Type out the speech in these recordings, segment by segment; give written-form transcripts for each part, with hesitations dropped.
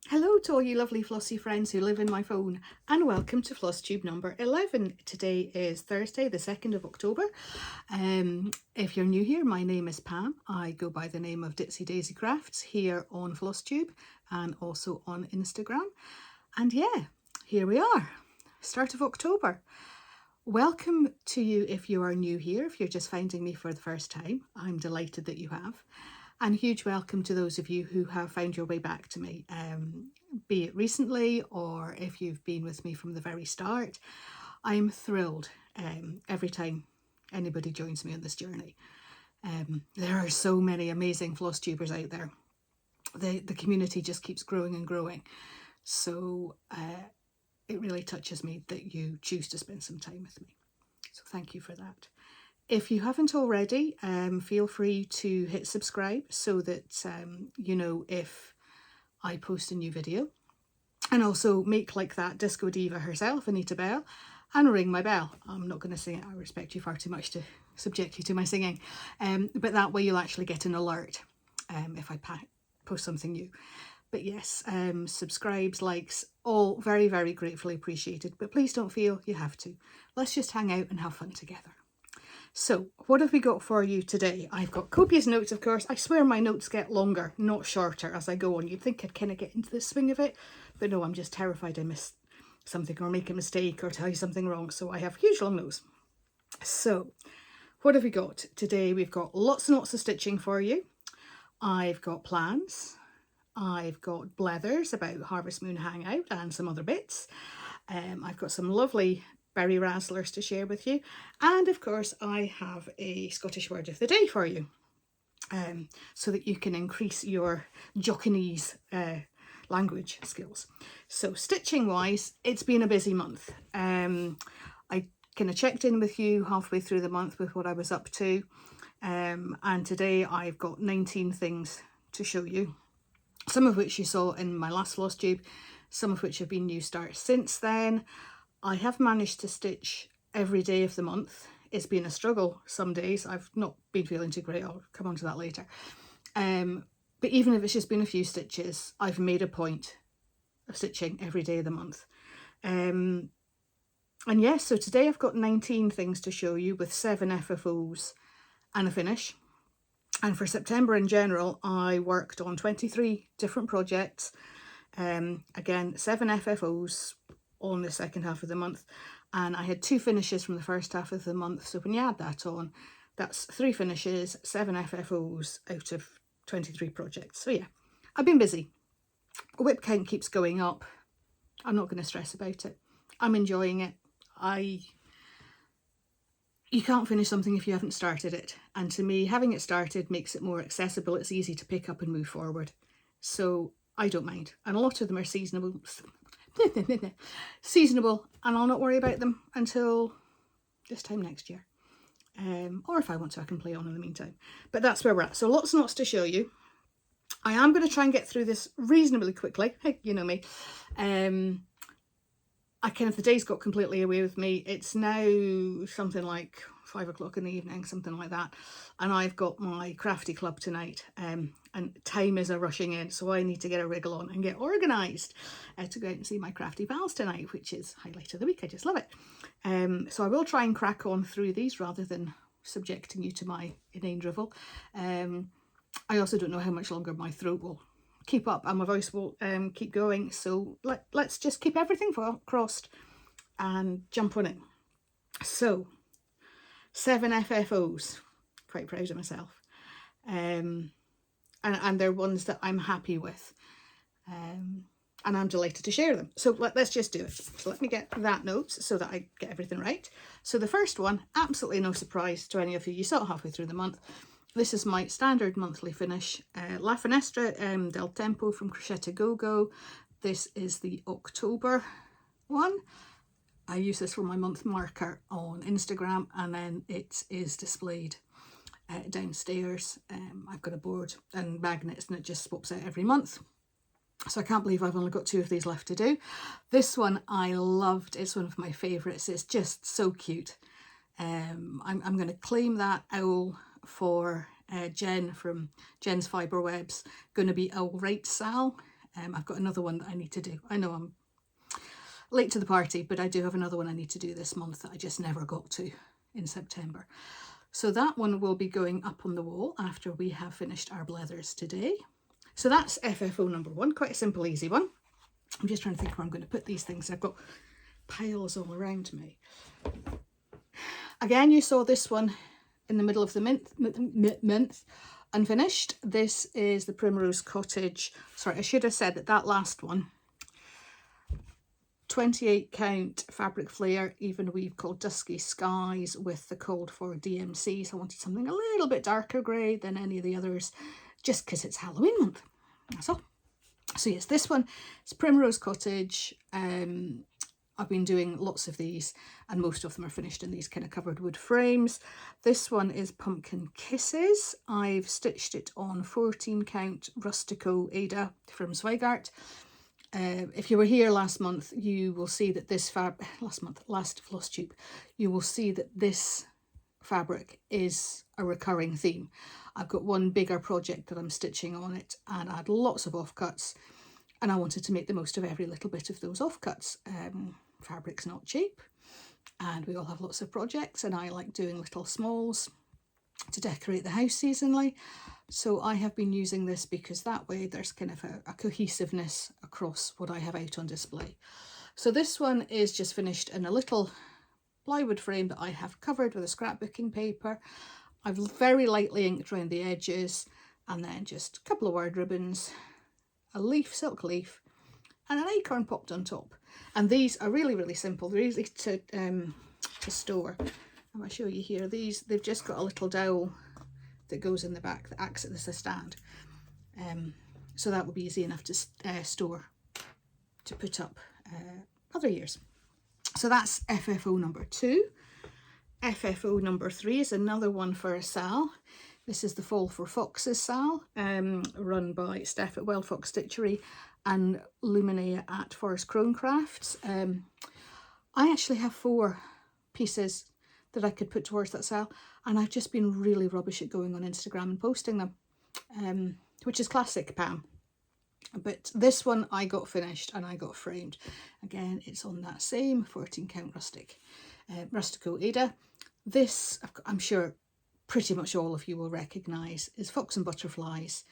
Hello to all you lovely flossy friends who live in my phone, and welcome to Flosstube number 11. Today is Thursday the 2nd of October. If you're new here, my name is Pam. I go by the name of Ditsy Daisy Crafts here on Flosstube and also on Instagram. And yeah, here we are, start of October. Welcome to you if you are new here, if you're just finding me for the first time. I'm delighted that you have. And huge welcome to those of you who have found your way back to me, be it recently or if you've been with me from the very start. I'm thrilled every time anybody joins me on this journey. There are so many amazing floss tubers out there. The community just keeps growing and growing. So it really touches me that you choose to spend some time with me. So thank you for that. If you haven't already, feel free to hit subscribe so that you know if I post a new video. And also make like that disco diva herself, Anita Bell, and ring my bell. I'm not going to sing it, I respect you far too much to subject you to my singing. But that way you'll actually get an alert if I post something new. But yes, subscribes, likes, all very, very gratefully appreciated. But please don't feel you have to. Let's just hang out and have fun together. So what have we got for you today? I've got copious notes, of course. I swear my notes get longer, not shorter as I go on. You'd think I'd kind of get into the swing of it, but no, I'm just terrified I miss something or make a mistake or tell you something wrong. So I have huge long notes. So what have we got today? We've got lots and lots of stitching for you. I've got plans. I've got blethers about Harvest Moon Hangout and some other bits. I've got some lovely berry razzlers to share with you, and of course I have a Scottish word of the day for you, so that you can increase your Jockinese language skills. So stitching wise, it's been a busy month. I kind of checked in with you halfway through the month with what I was up to, and today I've got 19 things to show you, some of which you saw in my last floss tube, some of which have been new starts since then. I have managed to stitch every day of the month. It's been a struggle some days. I've not been feeling too great. I'll come on to that later. But even if it's just been a few stitches, I've made a point of stitching every day of the month. And yes, so today I've got 19 things to show you with 7 FFOs and a finish. And for September in general, I worked on 23 different projects. Again, 7 FFOs on the second half of the month, and I had 2 finishes from the first half of the month. So when you add that on, that's 3 finishes, 7 FFOs out of 23 projects. So yeah, I've been busy. Whip count keeps going up. I'm not going to stress about it. I'm enjoying it. You can't finish something if you haven't started it, and to me, having it started makes it more accessible. It's easy to pick up and move forward, so I don't mind. And a lot of them are seasonable, and I'll not worry about them until this time next year. Or if I want to, I can play on in the meantime. But that's where we're at. So lots and lots to show you. I am going to try and get through this reasonably quickly. Hey, you know me. The days got completely away with me. It's now something like 5 o'clock in the evening, something like that. And I've got my crafty club tonight, and time is a rushing in. So I need to get a wriggle on and get organised to go out and see my crafty pals tonight, which is highlight of the week. I just love it. So I will try and crack on through these rather than subjecting you to my inane drivel. I also don't know how much longer my throat will keep up and my voice will keep going, so let's just keep everything crossed and jump on it. So 7 FFOs, quite proud of myself, and they're ones that I'm happy with, and I'm delighted to share them. So let's just do it. So let me get that note so that I get everything right. So the first one, absolutely no surprise to any of you, you saw it halfway through the month. This is my standard monthly finish, La Finestra del Tempo from Crocette GoGo. This is the October one. I use this for my month marker on Instagram, and then it is displayed downstairs. I've got a board and magnets, and it just swaps out every month. So I can't believe I've only got 2 of these left to do. This one I loved. It's one of my favourites. It's just so cute. I'm going to claim that owl for Jen from Jen's Fibre Webs. Going to be Owl Right Sal. I've got another one that I need to do. I know I'm late to the party, but I do have another one I need to do this month that I just never got to in September. So that one will be going up on the wall after we have finished our blethers today. So that's FFO number 1, quite a simple, easy one. I'm just trying to think where I'm going to put these things. I've got piles all around me. Again, you saw this one in the middle of the month unfinished. This is the Primrose Cottage. Sorry, I should have said that last one, 28 count fabric flare, even weave, called Dusky Skies, with the code for DMC. So I wanted something a little bit darker grey than any of the others, just because it's Halloween month. That's all. So yes, this one is Primrose Cottage. I've been doing lots of these, and most of them are finished in these kind of covered wood frames. This one is Pumpkin Kisses. I've stitched it on 14 count Rustico Ada from Zweigart. If you were here last month, you will see that this last Flosstube, you will see that this fabric is a recurring theme. I've got one bigger project that I'm stitching on it, and I had lots of offcuts, and I wanted to make the most of every little bit of those offcuts. Fabric's not cheap, and we all have lots of projects, and I like doing little smalls to decorate the house seasonally. So I have been using this because that way there's kind of a cohesiveness across what I have out on display. So this one is just finished in a little plywood frame that I have covered with a scrapbooking paper. I've very lightly inked around the edges, and then just a couple of word ribbons, a leaf, silk leaf, and an acorn popped on top. And these are really, really simple. They're easy to store. I'm going to show you here. They've just got a little dowel that goes in the back that acts as a stand. So that will be easy enough to store, to put up other years. So that's FFO number 2. FFO number 3 is another one for a SAL. This is the Fall for Foxes SAL, run by Steph at Wild Fox Stitchery and Luminea at Forest Crone Crafts. I actually have 4 pieces that I could put towards that SAL, and I've just been really rubbish at going on Instagram and posting them, which is classic Pam. But this one I got finished and I got framed. Again, it's on that same 14 count Rustico Ada. This, I'm sure pretty much all of you will recognise, is Fox and Butterflies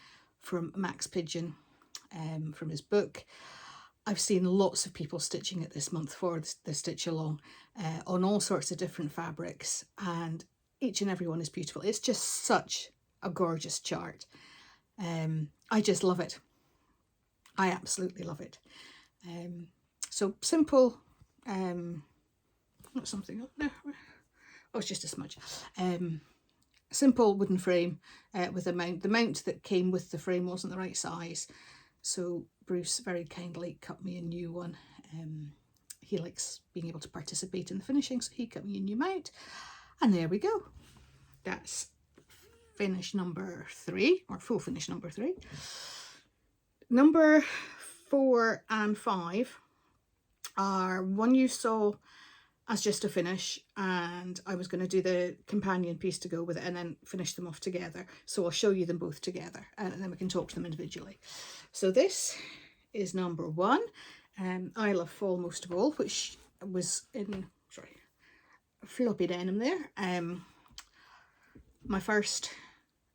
from Max Pigeon, from his book. I've seen lots of people stitching it this month for the stitch along on all sorts of different fabrics, and each and every one is beautiful. It's just such a gorgeous chart. I just love it. I absolutely love it. So simple, not something up there. Oh, it's just a smudge. Simple wooden frame with a mount. The mount that came with the frame wasn't the right size, so Bruce very kindly cut me a new one. He likes being able to participate in the finishing, so he cut me a new mount, and there we go. That's finish number 3, or full finish number 3. Number 4 and 5 are one you saw as just a finish, and I was going to do the companion piece to go with it and then finish them off together. So I'll show you them both together, and then we can talk to them individually. So this is number 1. I love fall most of all, which was in, floppy denim there. My first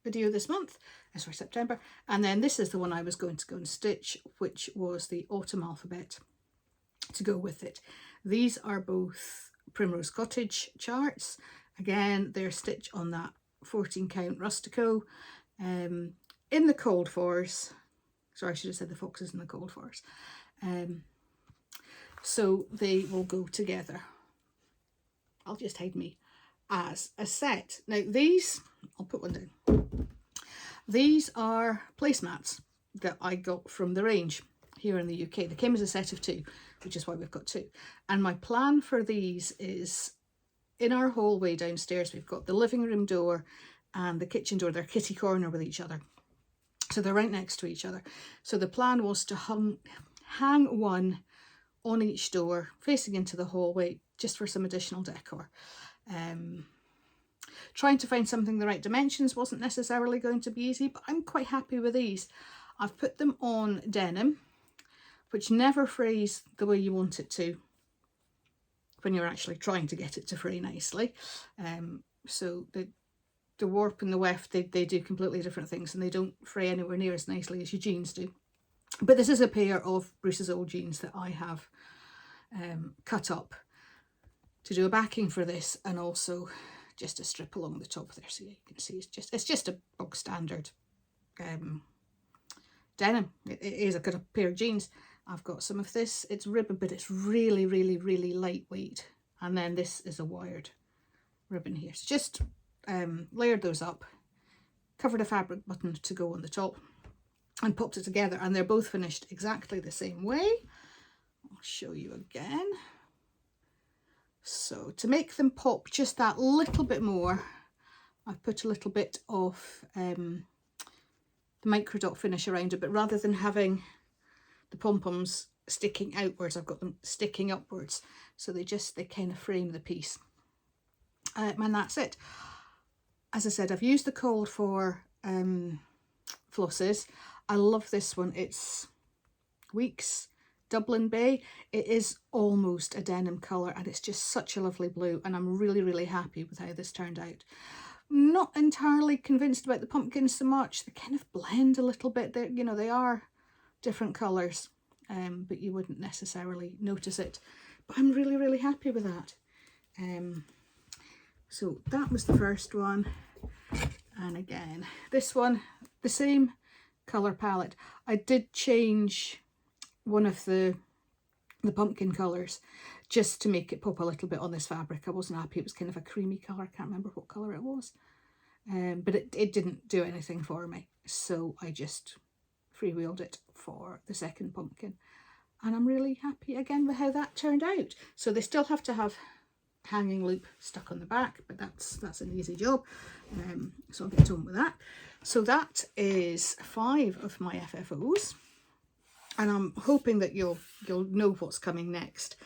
video this month, for September, and then this is the one I was going to go and stitch, which was the autumn alphabet to go with it. These are both Primrose Cottage charts. Again, they're stitched on that 14 count Rustico, in the cold fours. Sorry, I should have said the foxes in the cold fours. So they will go together. I'll just hide me as a set. Now these, I'll put one down. These are placemats that I got from the range here in the UK. They came as a set of 2, which is why we've got 2. And my plan for these is, in our hallway downstairs, we've got the living room door and the kitchen door. They're kitty corner with each other. So they're right next to each other. So the plan was to hang one on each door facing into the hallway, just for some additional decor. Trying to find something the right dimensions wasn't necessarily going to be easy, but I'm quite happy with these. I've put them on denim, which never frays the way you want it to when you're actually trying to get it to fray nicely. So the warp and the weft, they do completely different things, and they don't fray anywhere near as nicely as your jeans do. But this is a pair of Bruce's old jeans that I have cut up to do a backing for this, and also just a strip along the top there, so you can see it's just a bog standard denim. It is a good pair of jeans. I've got some of this. It's ribbon, but it's really, really, really lightweight. And then this is a wired ribbon here. So just layered those up, covered a fabric button to go on the top, and popped it together. And they're both finished exactly the same way. I'll show you again. So to make them pop just that little bit more, I've put a little bit of the micro dot finish around it, but rather than having the pom-poms sticking outwards, I've got them sticking upwards, so they kind of frame the piece. And that's it. As I said, I've used the collar for flosses. I love this one. It's Weeks Dublin Bay. It is almost a denim colour, and it's just such a lovely blue, and I'm really, really happy with how this turned out. Not entirely convinced about the pumpkins so much. They kind of blend a little bit. They're, you know, they are different colours, but you wouldn't necessarily notice it. But I'm really, really happy with that. So that was the first one. And again, this one, the same colour palette. I did change one of the pumpkin colours just to make it pop a little bit on this fabric. I wasn't happy. It was kind of a creamy colour. I can't remember what colour it was. But it didn't do anything for me. So I just freewheeled it for the second pumpkin. And I'm really happy again with how that turned out. So they still have to have hanging loop stuck on the back, but that's an easy job. So I'll get on with that. So that is 5 of my FFOs. And I'm hoping that you'll know what's coming next,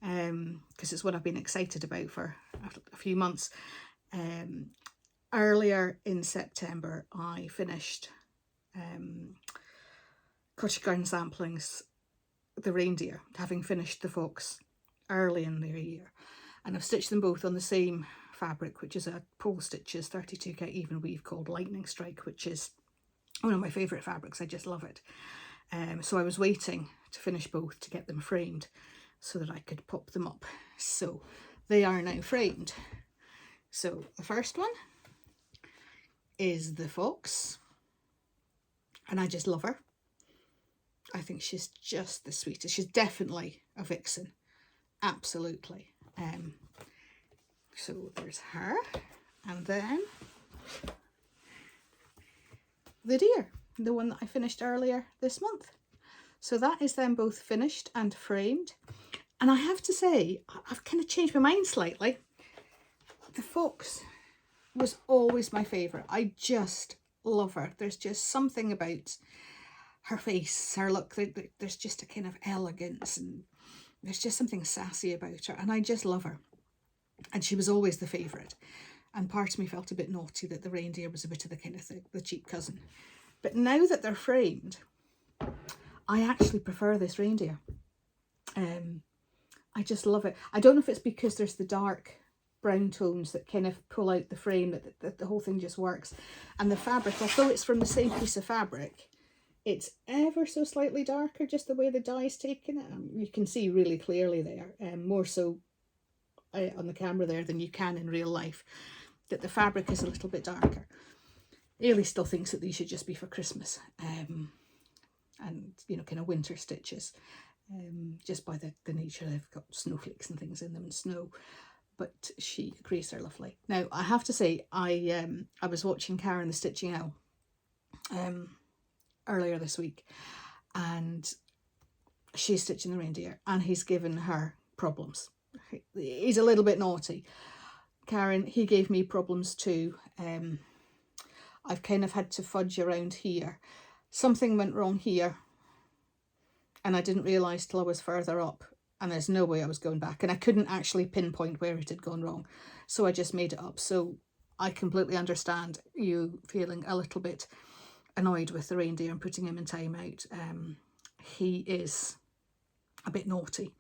because it's what I've been excited about for a few months. Earlier in September, I finished Cottage Garden Samplings, the Reindeer, having finished the Fox early in the year. And I've stitched them both on the same fabric, which is a Pole Stitches 32 even weave called Lightning Strike, which is one of my favourite fabrics. I just love it. So I was waiting to finish both to get them framed so that I could pop them up. So they are now framed. So the first one is the Fox, and I just love her. I think she's just the sweetest. She's definitely a vixen, absolutely. So there's her, and then the deer, the one that I finished earlier this month. So that is them both finished and framed. And I have to say, I've kind of changed my mind slightly. The Fox was always my favourite. I just love her. There's just something about her face, her look. There's just a kind of elegance, and there's just something sassy about her. And I just love her. And she was always the favourite. And part of me felt a bit naughty that the Reindeer was a bit of the kind of the cheap cousin. But now that they're framed, I actually prefer this Reindeer. I just love it. I don't know if it's because there's the dark brown tones that kind of pull out the frame, that the whole thing just works. And the fabric, although it's from the same piece of fabric, it's ever so slightly darker, just the way the dye's taken it. You can see really clearly there, more so on the camera there than you can in real life, that the fabric is a little bit darker. Ailey still thinks that these should just be for Christmas, and, you know, kind of winter stitches, just by the nature. They've got snowflakes and things in them and snow, but she agrees they're lovely. Now, I have to say, I was watching Karen the Stitching Owl earlier this week, and she's stitching the Reindeer, and he's given her problems. He's a little bit naughty. Karen, he gave me problems too. I've kind of had to fudge around here. Something went wrong here, and I didn't realise till I was further up, and there's no way I was going back, and I couldn't actually pinpoint where it had gone wrong, so I just made it up. So I completely understand you feeling a little bit annoyed with the Reindeer and putting him in timeout. He is a bit naughty.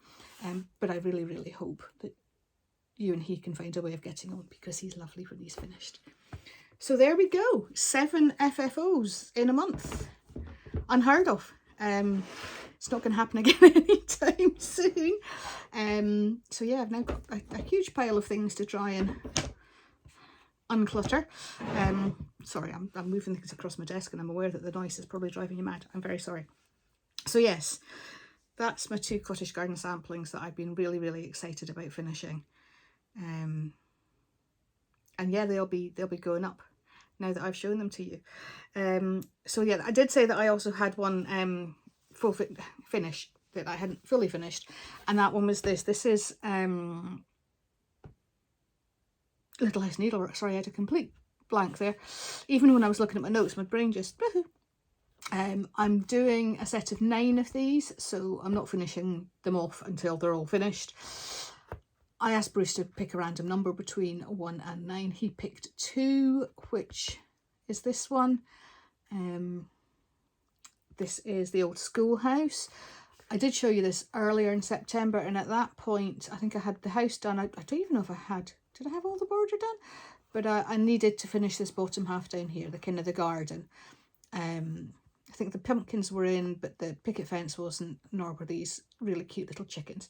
But I really, really hope that you and he can find a way of getting on, because he's lovely when he's finished. So there we go, 7 FFOs in a month. Unheard of. It's not going to happen again anytime soon. So yeah, I've now got a huge pile of things to try and unclutter. Sorry, I'm moving things across my desk and I'm aware that the noise is probably driving you mad. I'm very sorry. So yes, that's my 2 cottage garden samplings that I've been really, really excited about finishing. And yeah, they'll be going up now that I've shown them to you. So yeah, I did say that I also had one full finish that I hadn't fully finished, and that one was this. This is Little House Needleworks. Sorry, I had a complete blank there. Even when I was looking at my notes, my brain just... I'm doing a set of 9 of these, so I'm not finishing them off until they're all finished. I asked Bruce to pick a random number between 1 and 9. He picked 2, which is this one. This is the old schoolhouse. I did show you this earlier in September, and at that point I think I had the house done. I don't even know if I had... Did I have all the border done? But I needed to finish this bottom half down here, the kind of the garden. I think the pumpkins were in, but the picket fence wasn't, nor were these really cute little chickens.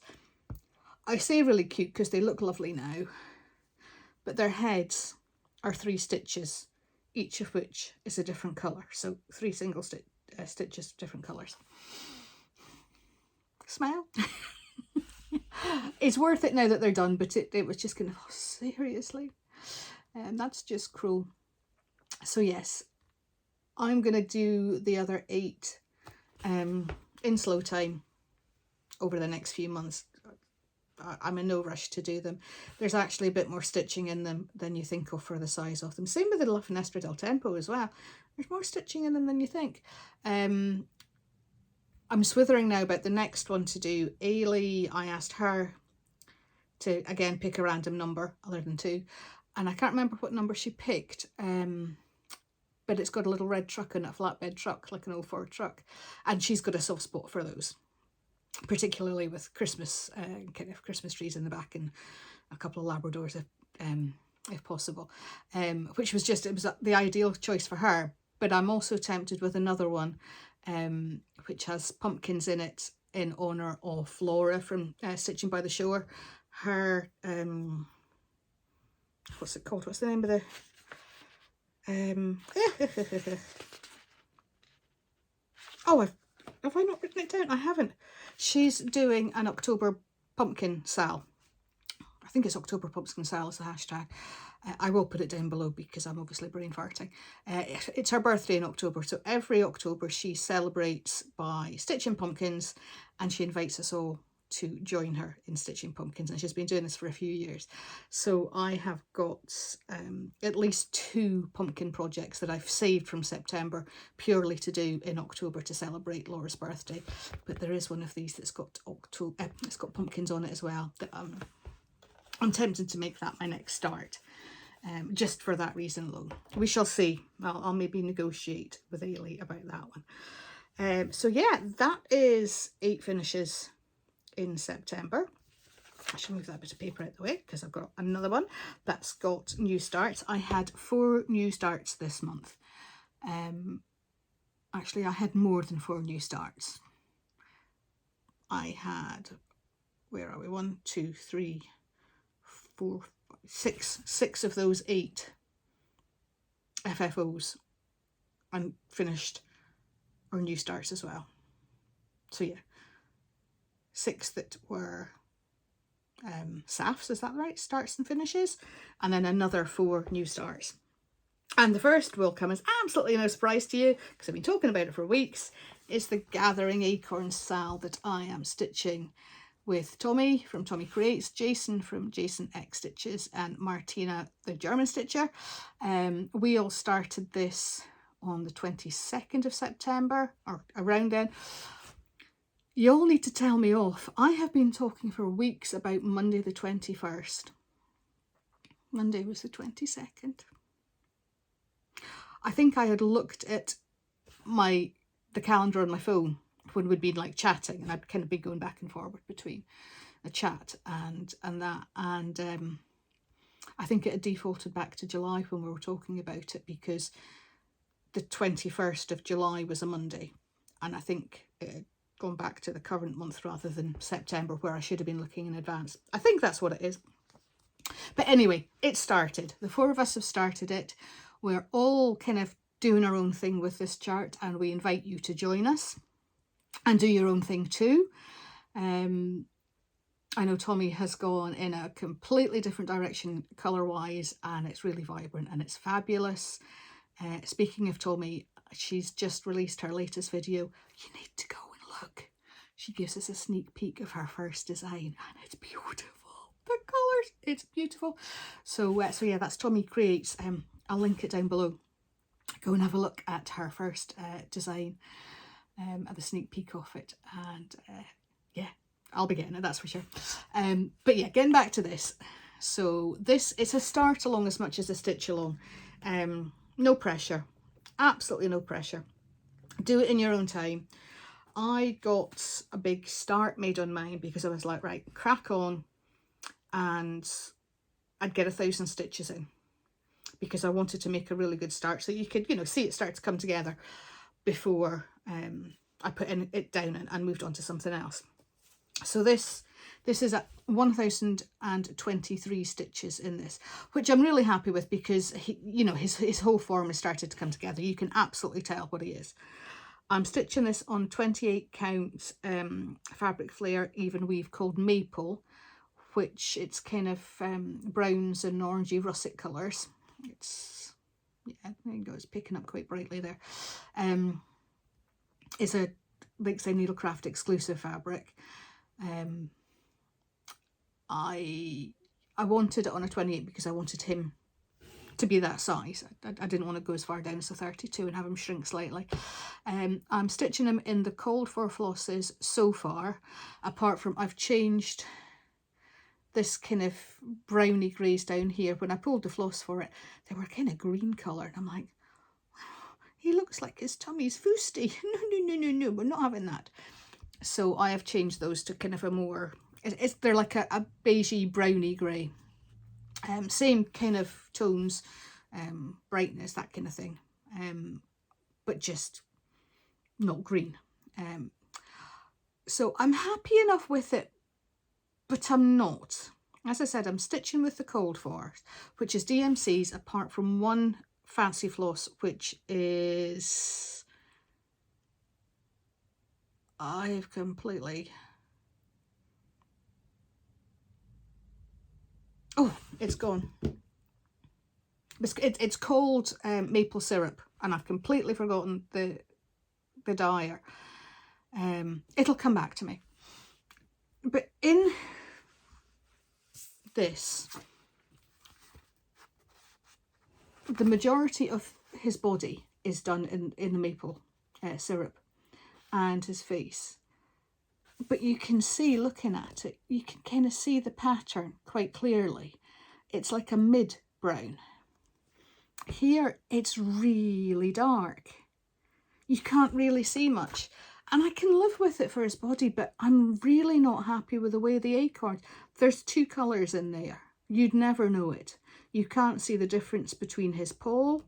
I say really cute because they look lovely now, but their heads are 3 stitches, each of which is a different colour. So 3 single stitches, different colours. Smile. It's worth it now that they're done, but it was just kind of, oh, seriously? That's just cruel. So yes, I'm going to do the other 8 in slow time over the next few months. I'm in no rush to do them. There's actually a bit more stitching in them than you think of for the size of them. Same with the Finestra del Tempo as well. There's more stitching in them than you think. I'm swithering now about the next one to do. Ailey, I asked her to, again, pick a random number other than 2. And I can't remember what number she picked. But it's got a little red truck and a flatbed truck, like an old Ford truck. And she's got a soft spot for those, particularly with Christmas, kind of Christmas trees in the back and a couple of Labradors if possible. Which was just, it was the ideal choice for her. But I'm also tempted with another one, which has pumpkins in it in honour of Flora from Stitching by the Shore. Her, what's it called? What's the name of the... oh, have I not written it down? I haven't. She's doing an October pumpkin sal. I think it's October pumpkin sal is the hashtag. I will put it down below because I'm obviously brain farting. It's her birthday in October, so every October she celebrates by stitching pumpkins, and she invites us all to join her in stitching pumpkins, and she's been doing this for a few years. So I have got at least 2 pumpkin projects that I've saved from September purely to do in October to celebrate Laura's birthday. But there is one of these that's got it's got pumpkins on it as well, that I'm tempted to make that my next start, just for that reason alone. We shall see. I'll maybe negotiate with Ailey about that one. So yeah, that is 8 finishes in September. I should move that bit of paper out the way because I've got another one that's got new starts. I had 4 new starts this month. Actually, I had more than 4 new starts. I had, where are we? 1, 2, 3, 4, 5, 6 of those 8 FFOs and finished or new starts as well. So yeah, 6 that were SAFs, is that right? Starts and finishes, and then another 4 new starts. And the first will come as absolutely no surprise to you because I've been talking about it for weeks. It's the Gathering Acorns SAL that I am stitching with Tommy from Tommy Creates, Jason from Jason X Stitches, and Martina, the German stitcher. We all started this on the 22nd of September, or around then. You all need to tell me off. I have been talking for weeks about Monday the 21st. Monday was the 22nd. I think I had looked at the calendar on my phone when we'd been like chatting, and I'd kind of be going back and forward between a chat and that, and I think it had defaulted back to July when we were talking about it, because the 21st of July was a Monday, and I think it had gone back to the current month rather than September, where I should have been looking in advance. I think that's what it is. But anyway, it started. The four of us have started it. We're all kind of doing our own thing with this chart, and we invite you to join us and do your own thing too. I know Tommy has gone in a completely different direction colour-wise, and it's really vibrant and it's fabulous. Speaking of Tommy, she's just released her latest video. You need to go and look. She gives us a sneak peek of her first design, and it's beautiful. The colours, it's beautiful. So yeah, that's Tommy Creates. I'll link it down below. Go and have a look at her first design, at the sneak peek of it, and yeah, I'll be getting it, that's for sure. But yeah, getting back to this. So this, it's a start along as much as a stitch along. No pressure, absolutely no pressure. Do it in your own time. I got a big start made on mine because I was like, right, crack on, and I'd get 1,000 stitches in, because I wanted to make a really good start so you could, you know, see it start to come together before I put it down and moved on to something else. So this is at 1,023 stitches in this, which I'm really happy with, because he, you know, his whole form has started to come together. You can absolutely tell what he is. I'm stitching this on 28 count fabric flare even weave called Maple, which it's kind of browns and orangey russet colours. It's, yeah, there you go, it's picking up quite brightly there. It's a Lakeside Needlecraft exclusive fabric. I wanted it on a 28 because I wanted him to be that size. I didn't want to go as far down as a 32 and have him shrink slightly. I'm stitching him in the called for flosses so far, apart from I've changed this kind of browny greys down here. When I pulled the floss for it, they were kind of green colour, and I'm like, he looks like his tummy's foosty. No, we're not having that. So I have changed those to kind of a more, they're like a beigey browny grey. Same kind of tones, brightness, that kind of thing, but just not green. So I'm happy enough with it, but I'm not. As I said, I'm stitching with the cold for, which is DMC's, apart from one fancy floss, which is, I've completely, oh, it's gone. It's called maple syrup, and I've completely forgotten the dyer. It'll come back to me. But in this, the majority of his body is done in the maple syrup, and his face. But you can see, looking at it, you can kind of see the pattern quite clearly. It's like a mid-brown. Here, it's really dark. You can't really see much. And I can live with it for his body, but I'm really not happy with the way the acorn. There's two colours in there. You'd never know it. You can't see the difference between his paw,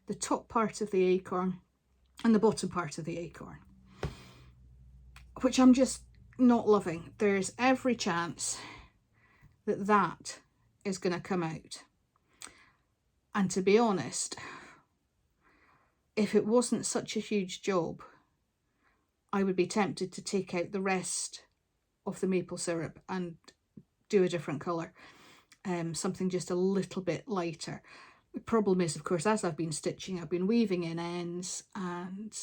the top part of the acorn, and the bottom part of the acorn, which I'm just not loving. There's every chance that that is going to come out. And to be honest, if it wasn't such a huge job, I would be tempted to take out the rest of the maple syrup and do a different colour, something just a little bit lighter. The problem is, of course, as I've been stitching, I've been weaving in ends, and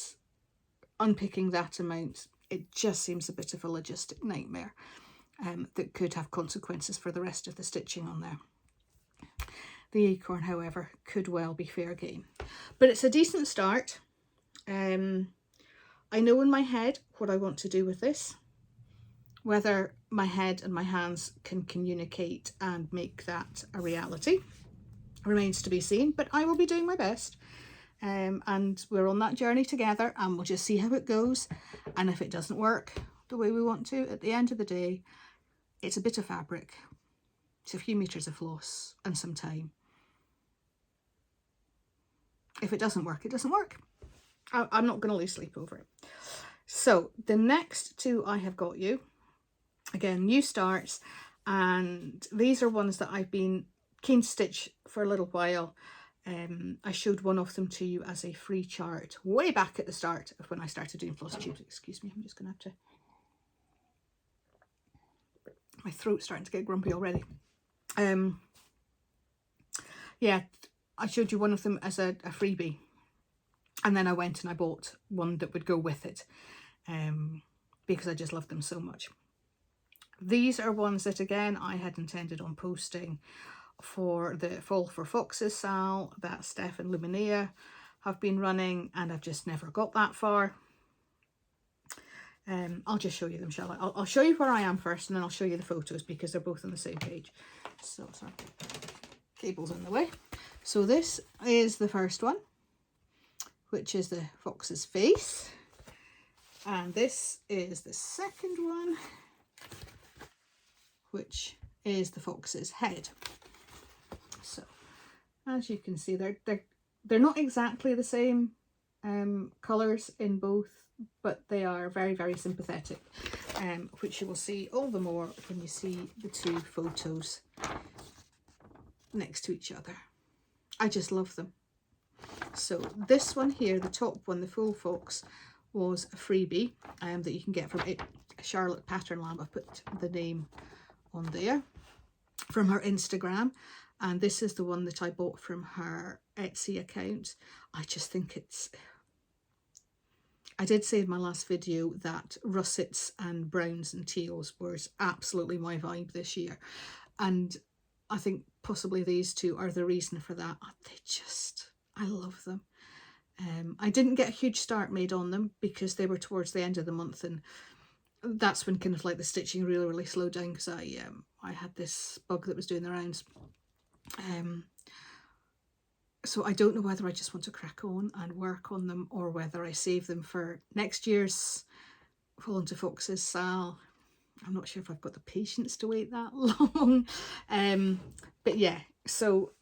unpicking that amount, it just seems a bit of a logistic nightmare that could have consequences for the rest of the stitching on there. The acorn, however, could well be fair game. But it's a decent start. I know in my head what I want to do with this. Whether my head and my hands can communicate and make that a reality remains to be seen, but I will be doing my best. and we're on that journey together, and we'll just see how it goes. And if it doesn't work the way we want to, at the end of the day, it's a bit of fabric, it's a few meters of floss and some time. If it doesn't work, it doesn't work. I'm not going to lose sleep over it. So the next two I have got you, again, new starts, and these are ones that I've been keen to stitch for a little while. I showed one of them to you as a free chart way back at the start of when I started doing floss tubes. Excuse me, I'm just going to have to... My throat's starting to get grumpy already. Yeah, I showed you one of them as a freebie. And then I went and I bought one that would go with it, because I just love them so much. These are ones that, again, I had intended on posting for the Fall for Foxes SAL that Steph and Luminea have been running, and I've just never got that far. I'll just show you them, shall I? I'll show you where I am first, and then I'll show you the photos because they're both on the same page. So, sorry, cable's in the way. So this is the first one, which is the fox's face, and this is the second one, which is the fox's head. So as you can see, they're not exactly the same colours in both, but they are very, very sympathetic, which you will see all the more when you see the two photos next to each other. I just love them. So this one here, the top one, the full fox, was a freebie that you can get from Charlotte Pattern Lab. I've put the name on there from her Instagram, and this is the one that I bought from her Etsy account. I just think it's... I did say in my last video that russets and browns and teals was absolutely my vibe this year, and I think possibly these two are the reason for that. I love them. I didn't get a huge start made on them because they were towards the end of the month, and that's when kind of like the stitching really slowed down because I had this bug that was doing the rounds. So I don't know whether I just want to crack on and work on them or whether I save them for next year's Fall into Foxes SAL. I'm not sure if I've got the patience to wait that long. But yeah, so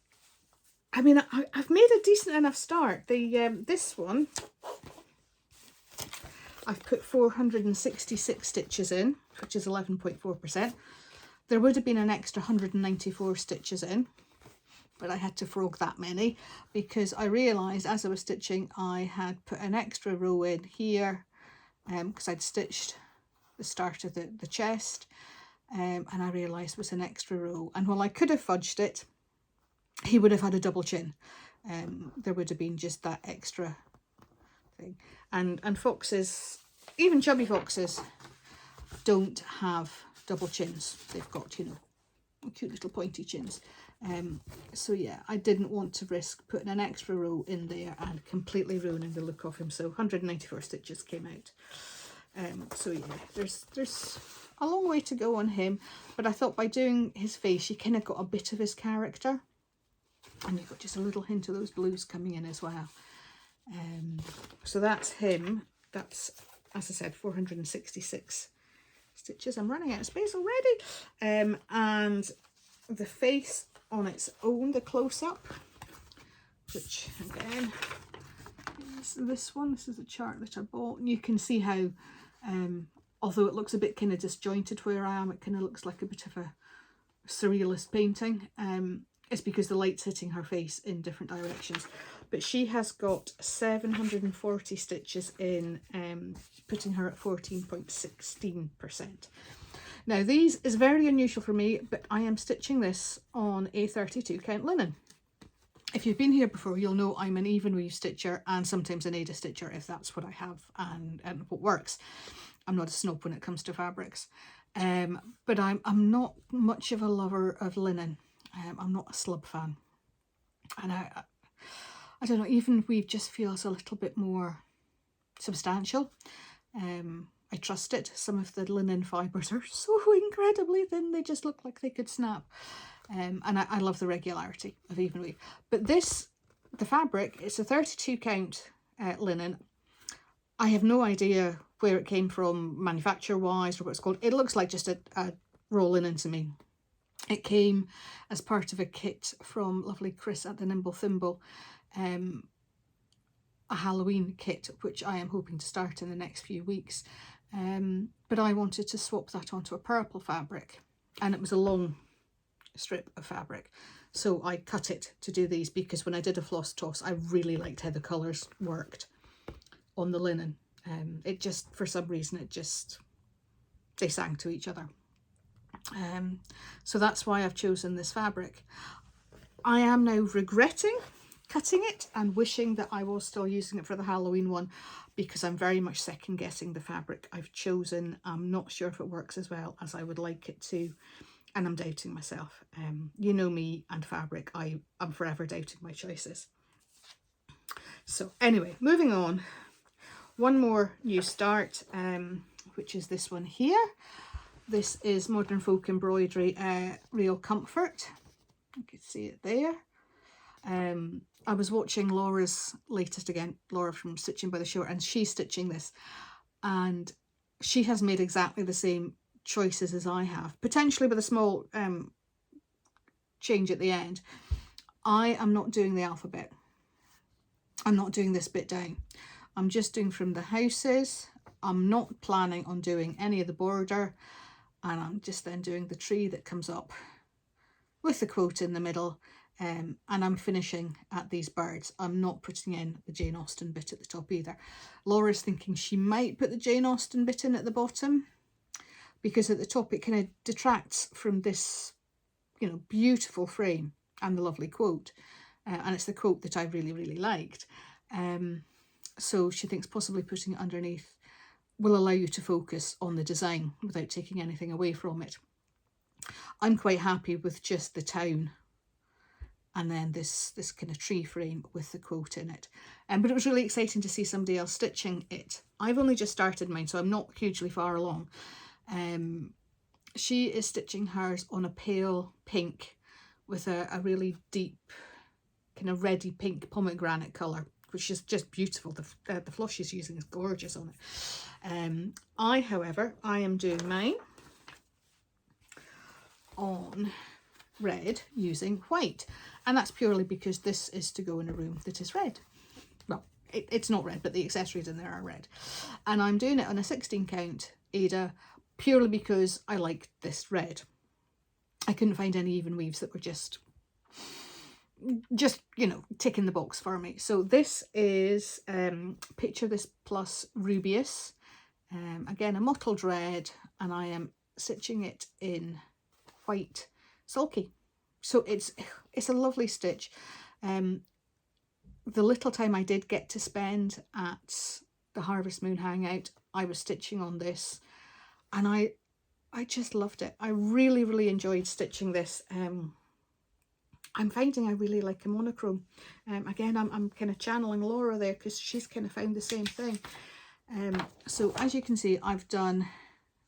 I mean, I've made a decent enough start. This one, I've put 466 stitches in, which is 11.4%. There would have been an extra 194 stitches in, but I had to frog that many because I realised as I was stitching I had put an extra row in here because I'd stitched the start of the chest, and I realised it was an extra row, and while I could have fudged it, he would have had a double chin. There would have been just that extra thing, and foxes, even chubby foxes, don't have double chins. They've got, you know, cute little pointy chins. So yeah, I didn't want to risk putting an extra row in there and completely ruining the look of him. So 194 stitches came out. So yeah, there's a long way to go on him, but I thought by doing his face, you kind of got a bit of his character, and you've got just a little hint of those blues coming in as well. So that's him. That's, as I said, 466 stitches. I'm running out of space already. And the face on its own, the close-up, which again is this one. This is a chart that I bought, and you can see how although it looks a bit kind of disjointed where I am, it kind of looks like a bit of a surrealist painting. It's because the light's hitting her face in different directions, but she has got 740 stitches in, putting her at 14.16%. Now these is very unusual for me, but I am stitching this on a 32 count linen. If you've been here before, you'll know I'm an even weave stitcher and sometimes an Ada stitcher if that's what I have and what works. I'm not a snob when it comes to fabrics, but I'm not much of a lover of linen. I'm not a slub fan, and I don't know, even weave just feels a little bit more substantial. I trust it. Some of the linen fibres are so incredibly thin, they just look like they could snap. And I love the regularity of even weave. But this the fabric, it's a 32 count linen. I have no idea where it came from manufacturer wise or what it's called. It looks like just a raw linen to me. It came as part of a kit from lovely Chris at the Nimble Thimble, a Halloween kit, which I am hoping to start in the next few weeks. But I wanted to swap that onto a purple fabric, and it was a long strip of fabric. So I cut it to do these because when I did a floss toss, I really liked how the colours worked on the linen. It just, for some reason, they sang to each other. So that's why I've chosen this fabric. I am now regretting cutting it and wishing that I was still using it for the Halloween one, because I'm very much second guessing the fabric I've chosen. I'm not sure if it works as well as I would like it to, and I'm doubting myself. You know me and fabric, I'm forever doubting my choices. So anyway, moving on. One more new start, which is this one here. This is Modern Folk Embroidery Real Comfort. You can see it there. I was watching Laura's latest again, Laura from Stitching by the Shore, and she's stitching this. And she has made exactly the same choices as I have, potentially with a small change at the end. I am not doing the alphabet. I'm not doing this bit down. I'm just doing from the houses. I'm not planning on doing any of the border. And I'm just then doing the tree that comes up with the quote in the middle. And I'm finishing at these birds. I'm not putting in the Jane Austen bit at the top either. Laura's thinking she might put the Jane Austen bit in at the bottom, because at the top it kind of detracts from this, you know, beautiful frame and the lovely quote. And it's the quote that I really, really liked. So she thinks possibly putting it underneath will allow you to focus on the design without taking anything away from it. I'm quite happy with just the town and then this kind of tree frame with the quote in it. But it was really exciting to see somebody else stitching it. I've only just started mine, so I'm not hugely far along. She is stitching hers on a pale pink with a really deep kind of reddy pink pomegranate colour, which is just beautiful. The floss she's using is gorgeous on it. However, I am doing mine on red using white, and that's purely because this is to go in a room that is red. Well, it's not red, but the accessories in there are red, and I'm doing it on a 16 count Ada purely because I like this red. I couldn't find any even weaves that were just you know, ticking the box for me. So this is Picture This Plus Rubius, again a mottled red, and I am stitching it in white sulky. So it's a lovely stitch. The little time I did get to spend at the Harvest Moon Hangout, I was stitching on this, and I just loved it. I really, really enjoyed stitching this. I'm finding I really like a monochrome. Again, I'm kind of channeling Laura there because she's kind of found the same thing. So as you can see, I've done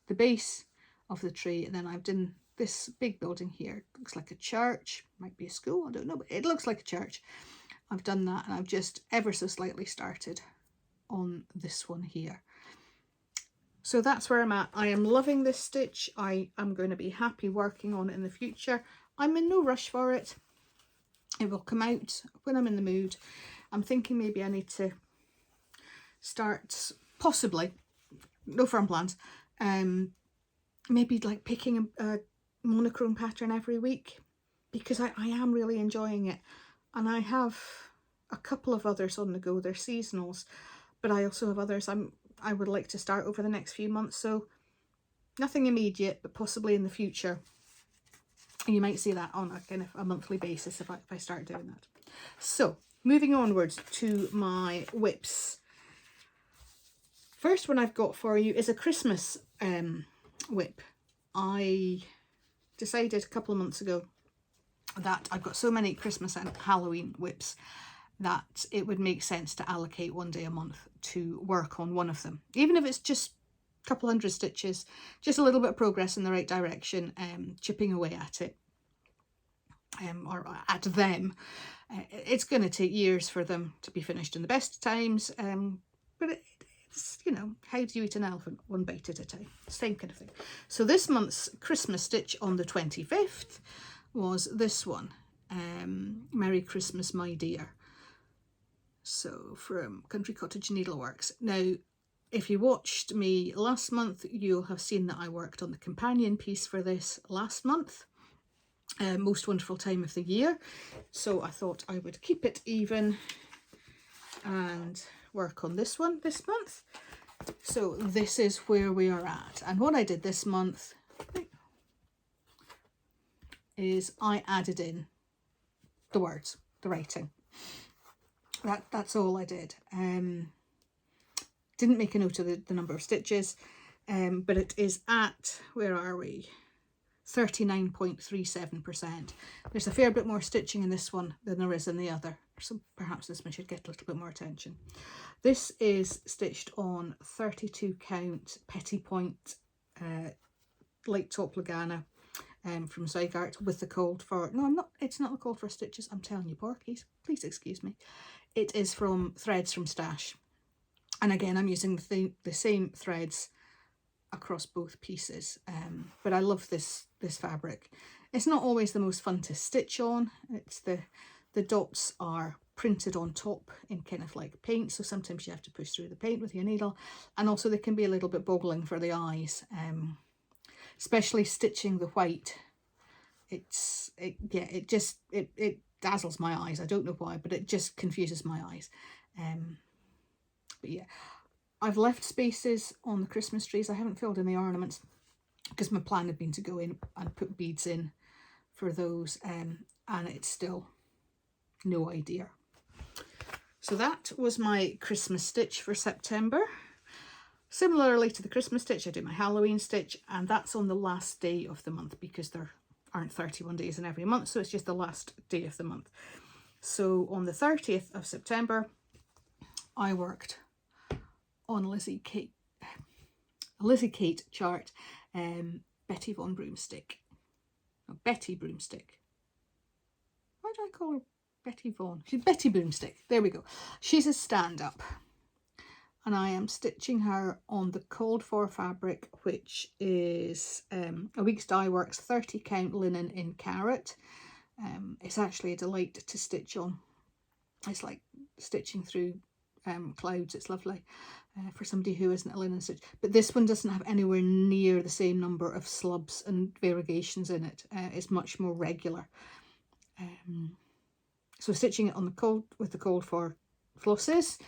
the base of the tree, and then I've done this big building here. It looks like a church, might be a school, I don't know, but it looks like a church. I've done that, and I've just ever so slightly started on this one here. So that's where I'm at. I am loving this stitch. I am going to be happy working on it in the future. I'm in no rush for it. It will come out when I'm in the mood. I'm thinking maybe I need to start, possibly, no firm plans, maybe like picking a monochrome pattern every week, because I am really enjoying it. And I have a couple of others on the go. They're seasonals, but I also have others I would like to start over the next few months. So nothing immediate, but possibly in the future. You might see that on a kind of a monthly basis if I start doing that. So moving onwards to my whips. First one I've got for you is a Christmas whip. I decided a couple of months ago that I've got so many Christmas and Halloween whips that it would make sense to allocate one day a month to work on one of them, even if it's just a couple hundred stitches, just a little bit of progress in the right direction, chipping away at it. or at them. It's going to take years for them to be finished in the best of times, but it's, you know, how do you eat an elephant? One bite at a time. Same kind of thing. So this month's Christmas stitch on the 25th was this one, Merry Christmas, My Dear. So from Country Cottage Needleworks. Now, if you watched me last month, you'll have seen that I worked on the companion piece for this last month. Most wonderful time of the year. So I thought I would keep it even and work on this one this month. So this is where we are at. And what I did this month is I added in the words, the writing. That's all I did. Didn't make a note of the number of stitches, but it is at, where are we? 39.37%. There's a fair bit more stitching in this one than there is in the other, so perhaps this one should get a little bit more attention. This is stitched on 32 count Petty Point light top Lagana from Zygarde with the called for, no, I'm not, it's not the called for stitches, I'm telling you porkies, please excuse me. It is from threads from Stash, and again I'm using the same threads across both pieces, but I love this fabric. It's not always the most fun to stitch on. It's the dots are printed on top in kind of like paint, so sometimes you have to push through the paint with your needle, and also they can be a little bit boggling for the eyes, especially stitching the white. It dazzles my eyes. I don't know why, but it just confuses my eyes. But yeah, I've left spaces on the Christmas trees. I haven't filled in the ornaments because my plan had been to go in and put beads in for those, and it's still no idea. So that was my Christmas stitch for September. Similarly to the Christmas stitch, I do my Halloween stitch, and that's on the last day of the month because there aren't 31 days in every month, so it's just the last day of the month. So on the 30th of September, I worked on Lizzie Kate chart, Betty Von Broomstick. No, Betty Broomstick. Why do I call her Betty Von? She's Betty Broomstick. There we go. She's a stand-up. And I am stitching her on the called for fabric, which is a Weeks Dye Works 30 count linen in carrot. It's actually a delight to stitch on. It's like stitching through clouds. It's lovely for somebody who isn't a linen stitch. But this one doesn't have anywhere near the same number of slubs and variegations in it. It's much more regular. So stitching it on the cold with the called for flosses.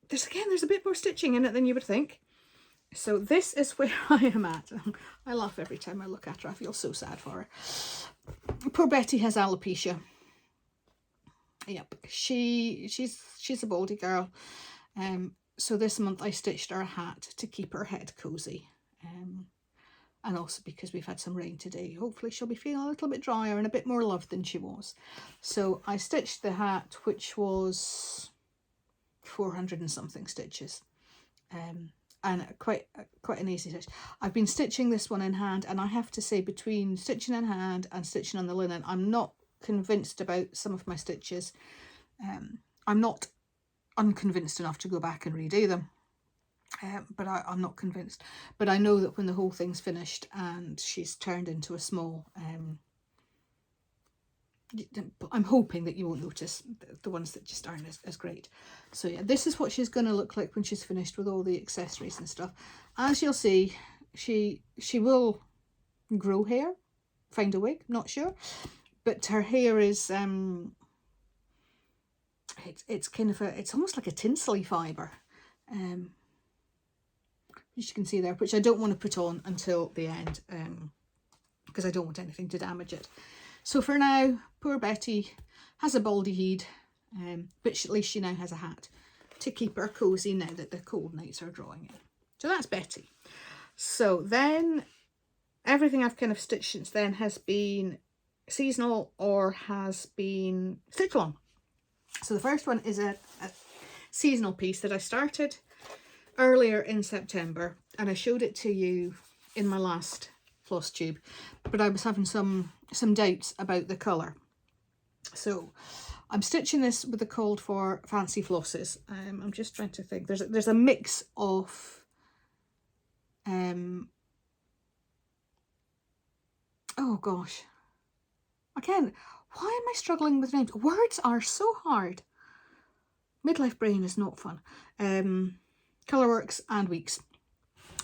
There's a bit more stitching in it than you would think. So this is where I am at. I laugh every time I look at her. I feel so sad for her. Poor Betty has alopecia. Yep, she's a baldy girl. So this month I stitched her a hat to keep her head cozy. And also because we've had some rain today, hopefully she'll be feeling a little bit drier and a bit more loved than she was. So I stitched the hat, which was 400 and something stitches, and quite an easy stitch. I've been stitching this one in hand, and I have to say, between stitching in hand and stitching on the linen, I'm not convinced about some of my stitches. I'm not unconvinced enough to go back and redo them, but I'm not convinced. But I know that when the whole thing's finished and she's turned into a small, I'm hoping that you won't notice the ones that just aren't as great. So yeah, this is what she's going to look like when she's finished with all the accessories and stuff. As you'll see, she will grow hair, find a wig, not sure. But her hair is, it's kind of it's almost like a tinsely fibre. As you can see there, which I don't want to put on until the end, because I don't want anything to damage it. So for now, poor Betty has a baldy head, but at least she now has a hat to keep her cosy now that the cold nights are drawing in. So that's Betty. So then everything I've kind of stitched since then has been seasonal or has been stitch along. So the first one is a seasonal piece that I started earlier in September, and I showed it to you in my last floss tube, but I was having some doubts about the colour. So I'm stitching this with the called for fancy flosses. I'm just trying to think. There's a mix of oh gosh, again, why am I struggling with names? Words are so hard. Midlife brain is not fun. Colourworks and Weeks.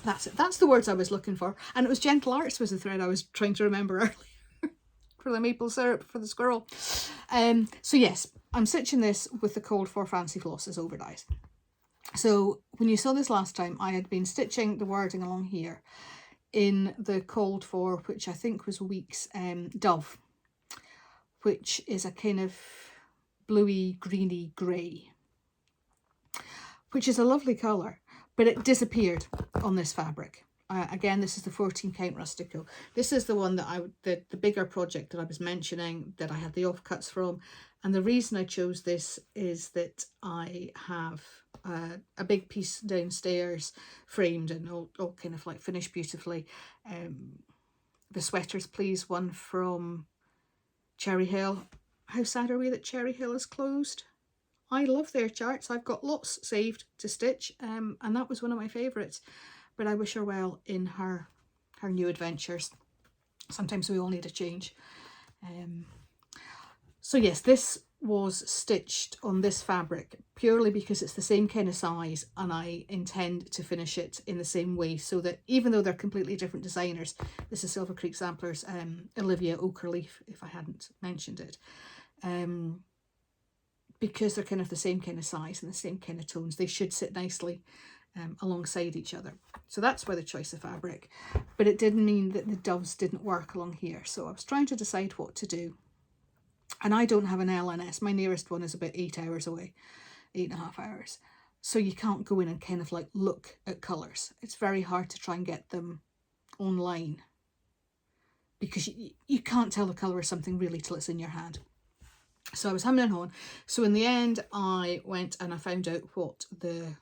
That's it. That's the words I was looking for. And it was Gentle Arts was the thread I was trying to remember earlier for the maple syrup for the squirrel. So yes, I'm stitching this with the called for fancy flosses over dies. So when you saw this last time, I had been stitching the wording along here in the called for, which I think was Weeks, Dove, which is a kind of bluey, greeny grey, which is a lovely colour, but it disappeared on this fabric. Again, this is the 14 count Rustico. This is the one that the bigger project that I was mentioning that I had the offcuts from. And the reason I chose this is that I have a big piece downstairs framed and all kind of like finished beautifully. The Sweaters Please one from Cherry Hill. How sad are we that Cherry Hill is closed? I love their charts. I've got lots saved to stitch, and that was one of my favourites. But I wish her well in her new adventures. Sometimes we all need a change. So yes, this was stitched on this fabric purely because it's the same kind of size, and I intend to finish it in the same way, so that even though they're completely different designers, this is Silver Creek Samplers, Olivia Oakerleaf, if I hadn't mentioned it, because they're kind of the same kind of size and the same kind of tones, they should sit nicely alongside each other. So that's why the choice of fabric, but it didn't mean that the doves didn't work along here. So I was trying to decide what to do, and I don't have an LNS. My nearest one is about 8 hours away, 8.5 hours. So you can't go in and kind of like look at colours. It's very hard to try and get them online because you can't tell the colour of something really till it's in your hand. So I was humming and hawing. So in the end, I went and I found out what the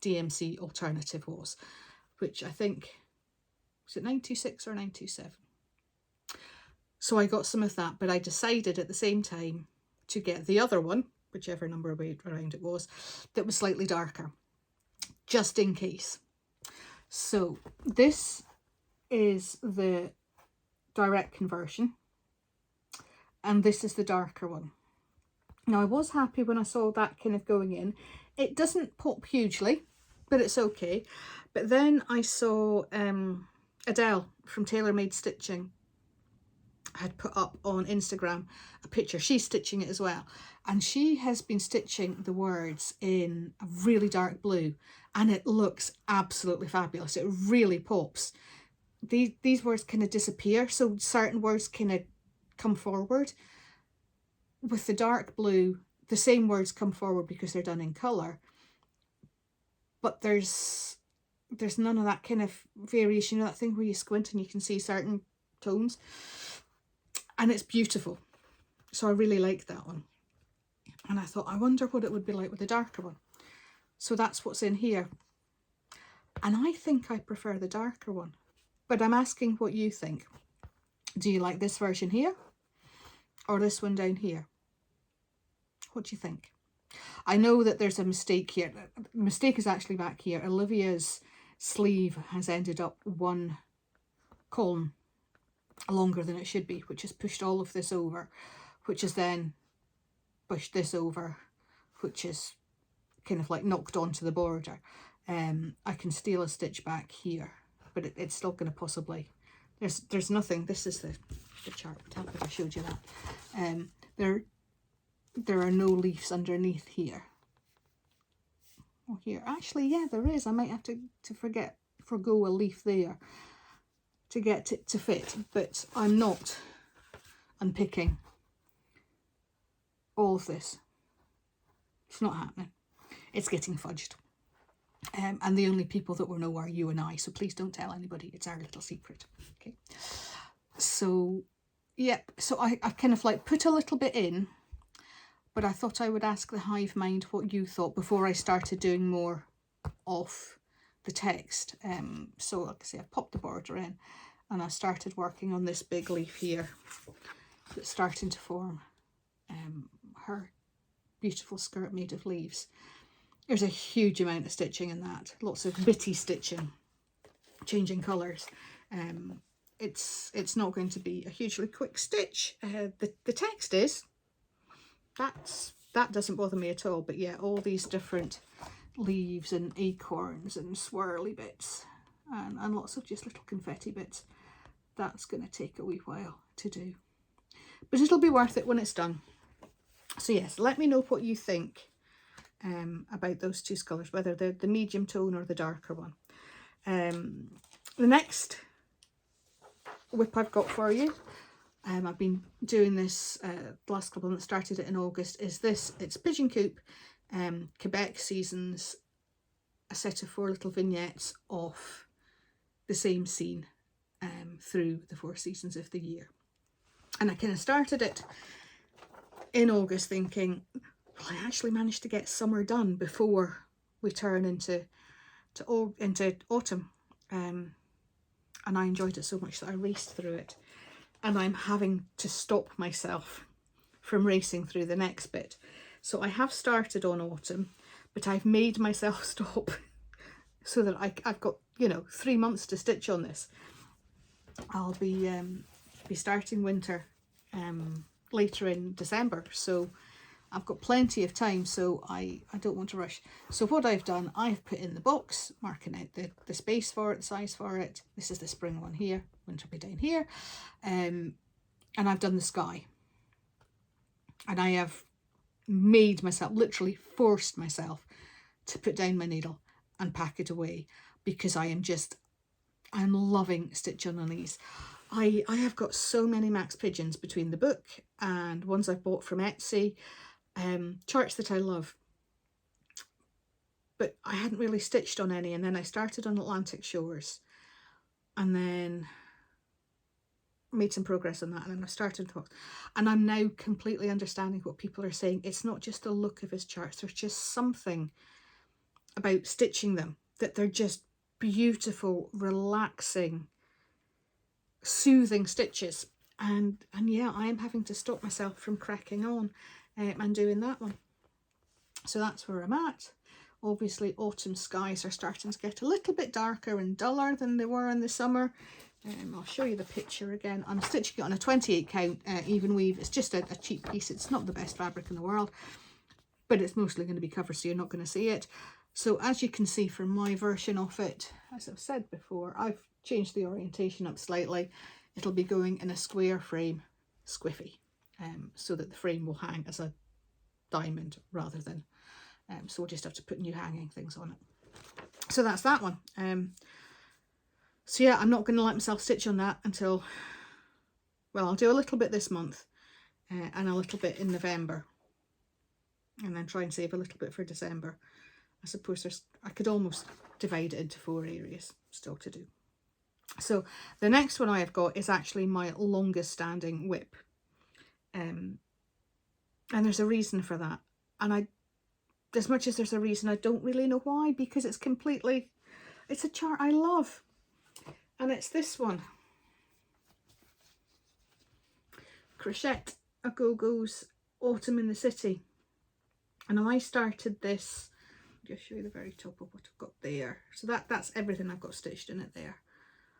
DMC alternative was, which I think, was it 926 or 927? So I got some of that, but I decided at the same time to get the other one, whichever number around it was, that was slightly darker, just in case. So this is the direct conversion, and this is the darker one. Now I was happy when I saw that kind of going in. It doesn't pop hugely, but it's okay. But then I saw Adele from Tailor Made Stitching had put up on Instagram a picture. She's stitching it as well, and she has been stitching the words in a really dark blue, and it looks absolutely fabulous. It really pops. These words kind of disappear, so certain words kind of come forward. With the dark blue, the same words come forward because they're done in colour, but there's none of that kind of variation, you know, that thing where you squint and you can see certain tones, and it's beautiful. So I really like that one, and I thought, I wonder what it would be like with the darker one. So that's what's in here, and I think I prefer the darker one, but I'm asking what you think. Do you like this version here or this one down here? What do you think? I know that there's a mistake here. The mistake is actually back here. Olivia's sleeve has ended up one column longer than it should be, which has pushed all of this over, which has then pushed this over, which is kind of like knocked onto the border. I can steal a stitch back here, but it's still going to possibly, there's nothing. This is the chart. I showed you that. There are no leaves underneath here. Oh, here. Actually, yeah, there is. I might have to forgo a leaf there to get it to fit, but I'm not unpicking all of this. It's not happening. It's getting fudged. And the only people that will know are you and I, so please don't tell anybody. It's our little secret. Okay. So, yep. So I kind of like put a little bit in, but I thought I would ask the hive mind what you thought before I started doing more of the text. So like I say, I popped the border in, and I started working on this big leaf here that's starting to form her beautiful skirt made of leaves. There's a huge amount of stitching in that, lots of bitty stitching, changing colours. It's not going to be a hugely quick stitch. The text is, that doesn't bother me at all, but yeah, all these different leaves and acorns and swirly bits and lots of just little confetti bits, that's going to take a wee while to do, but it'll be worth it when it's done. So yes, let me know what you think about those two colours, whether they're the medium tone or the darker one. The next whip I've got for you, I've been doing this the last couple of months, started it in August, is this. It's Pigeon Coop Quebec Seasons, a set of 4 little vignettes of the same scene through the 4 seasons of the year. And I kind of started it in August thinking, well, I actually managed to get summer done before we turn into autumn. And I enjoyed it so much that I raced through it. And I'm having to stop myself from racing through the next bit. So I have started on autumn, but I've made myself stop so that I've got, 3 months to stitch on this. I'll be starting winter later in December, so I've got plenty of time, so I don't want to rush. So what I've done, I've put in the box, marking out the space for it, the size for it. This is the spring one here, winter will be down here. And I've done the sky. And I have made myself, literally forced myself to put down my needle and pack it away, because I'm loving stitching on these. I have got so many Max Pigeons between the book and ones I've bought from Etsy, charts that I love, but I hadn't really stitched on any, and then I started on Atlantic Shores and then made some progress on that, and then I started to, and I'm now completely understanding what people are saying. It's not just the look of his charts, there's just something about stitching them that they're just beautiful, relaxing, soothing stitches, and yeah, I am having to stop myself from cracking on and doing that one. So that's where I'm at. Obviously autumn skies are starting to get a little bit darker and duller than they were in the summer. I'll show you the picture again. I'm stitching it on a 28 count even weave. It's just a cheap piece. It's not the best fabric in the world, but it's mostly going to be covered, so you're not going to see it. So as you can see from my version of it, as I've said before, I've changed the orientation up slightly. It'll be going in a square frame, squiffy, so that the frame will hang as a diamond rather than, so we'll just have to put new hanging things on it. So that's that one. So yeah, I'm not going to let myself stitch on that until, well, I'll do a little bit this month and a little bit in November, and then try and save a little bit for December. I suppose I could almost divide it into 4 areas still to do. So the next one I have got is actually my longest standing whip. And there's a reason for that. And as much as there's a reason, I don't really know why, because it's a chart I love. And it's this one. Crocette, a GoGo's Autumn in the City. And I started this, I'll just show you the very top of what I've got there. So that's everything I've got stitched in it there.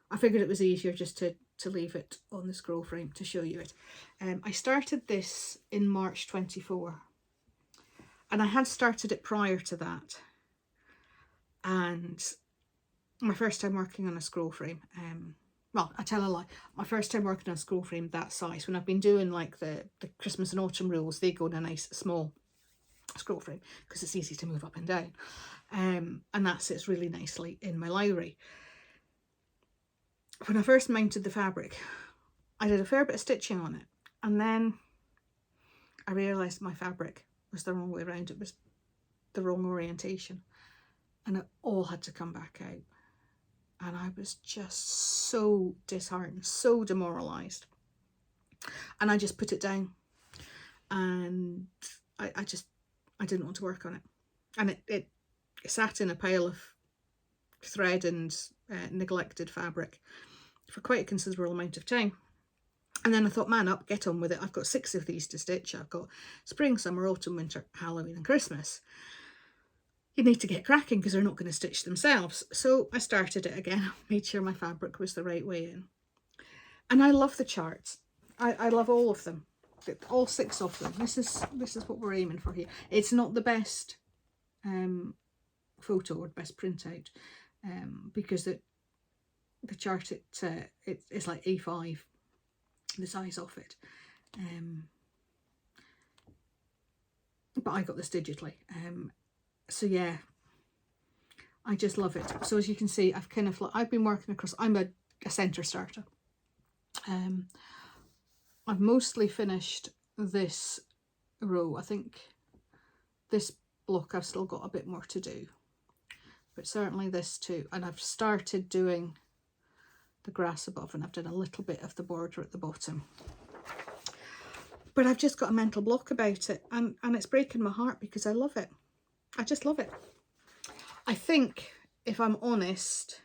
I figured it was easier just to leave it on the scroll frame to show you it. I started this in March 24, and I had started it prior to that. And my first time working on a scroll frame, well, I tell a lie, my first time working on a scroll frame that size, when I've been doing like the Christmas and autumn rules, they go in a nice small scroll frame because it's easy to move up and down, and that sits really nicely in my library. When I first mounted the fabric, I did a fair bit of stitching on it, and then I realised my fabric was the wrong way around. It was the wrong orientation, and it all had to come back out. And I was just so disheartened, so demoralised. And I just put it down, and I didn't want to work on it. And it sat in a pile of thread and neglected fabric. for quite a considerable amount of time. And then I thought, man up, get on with it. I've got 6 of these to stitch. I've got spring, summer, autumn, winter, Halloween and Christmas. You need to get cracking because they're not going to stitch themselves. So I started it again, made sure my fabric was the right way in. And I love the charts. I love all of them, all 6 of them. This is what we're aiming for here. It's not the best photo or best printout because the chart it's like A5, the size of it. But I got this digitally. So yeah, I just love it. So as you can see, I've been working across, I'm a centre starter. I've mostly finished this row. I think this block I've still got a bit more to do, but certainly this too. And I've started doing the grass above, and I've done a little bit of the border at the bottom. But I've just got a mental block about it, and it's breaking my heart because I love it. I just love it. I think, if I'm honest,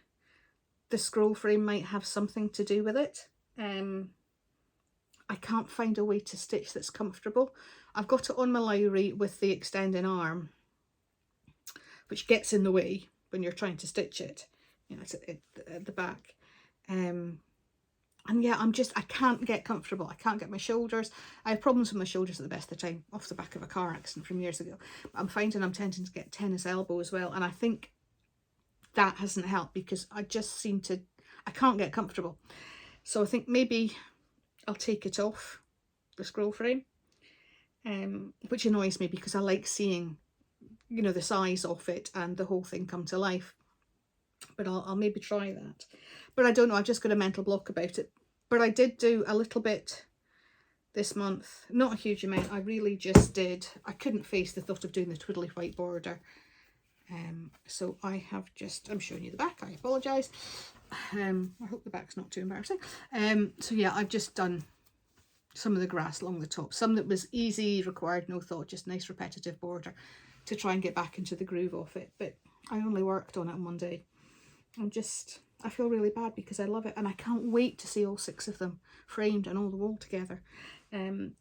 the scroll frame might have something to do with it. I can't find a way to stitch that's comfortable. I've got it on my Lowry with the extending arm, which gets in the way when you're trying to stitch it. You know, it's at the back. And yeah, I can't get comfortable. I can't get my shoulders. I have problems with my shoulders at the best of the time, off the back of a car accident from years ago. But I'm finding I'm tending to get tennis elbow as well. And I think that hasn't helped because I just I can't get comfortable. So I think maybe I'll take it off the scroll frame, which annoys me because I like seeing, you know, the size of it and the whole thing come to life. But I'll maybe try that. But I don't know, I've just got a mental block about it. But I did do a little bit this month, not a huge amount. I really just did. I couldn't face the thought of doing the twiddly white border. So I have just, I'm showing you the back, I apologise. I hope the back's not too embarrassing. So yeah, I've just done some of the grass along the top. Some that was easy, required no thought, just nice repetitive border to try and get back into the groove of it. But I only worked on it in one day. I feel really bad because I love it, and I can't wait to see all 6 of them framed and all the wool together. I'm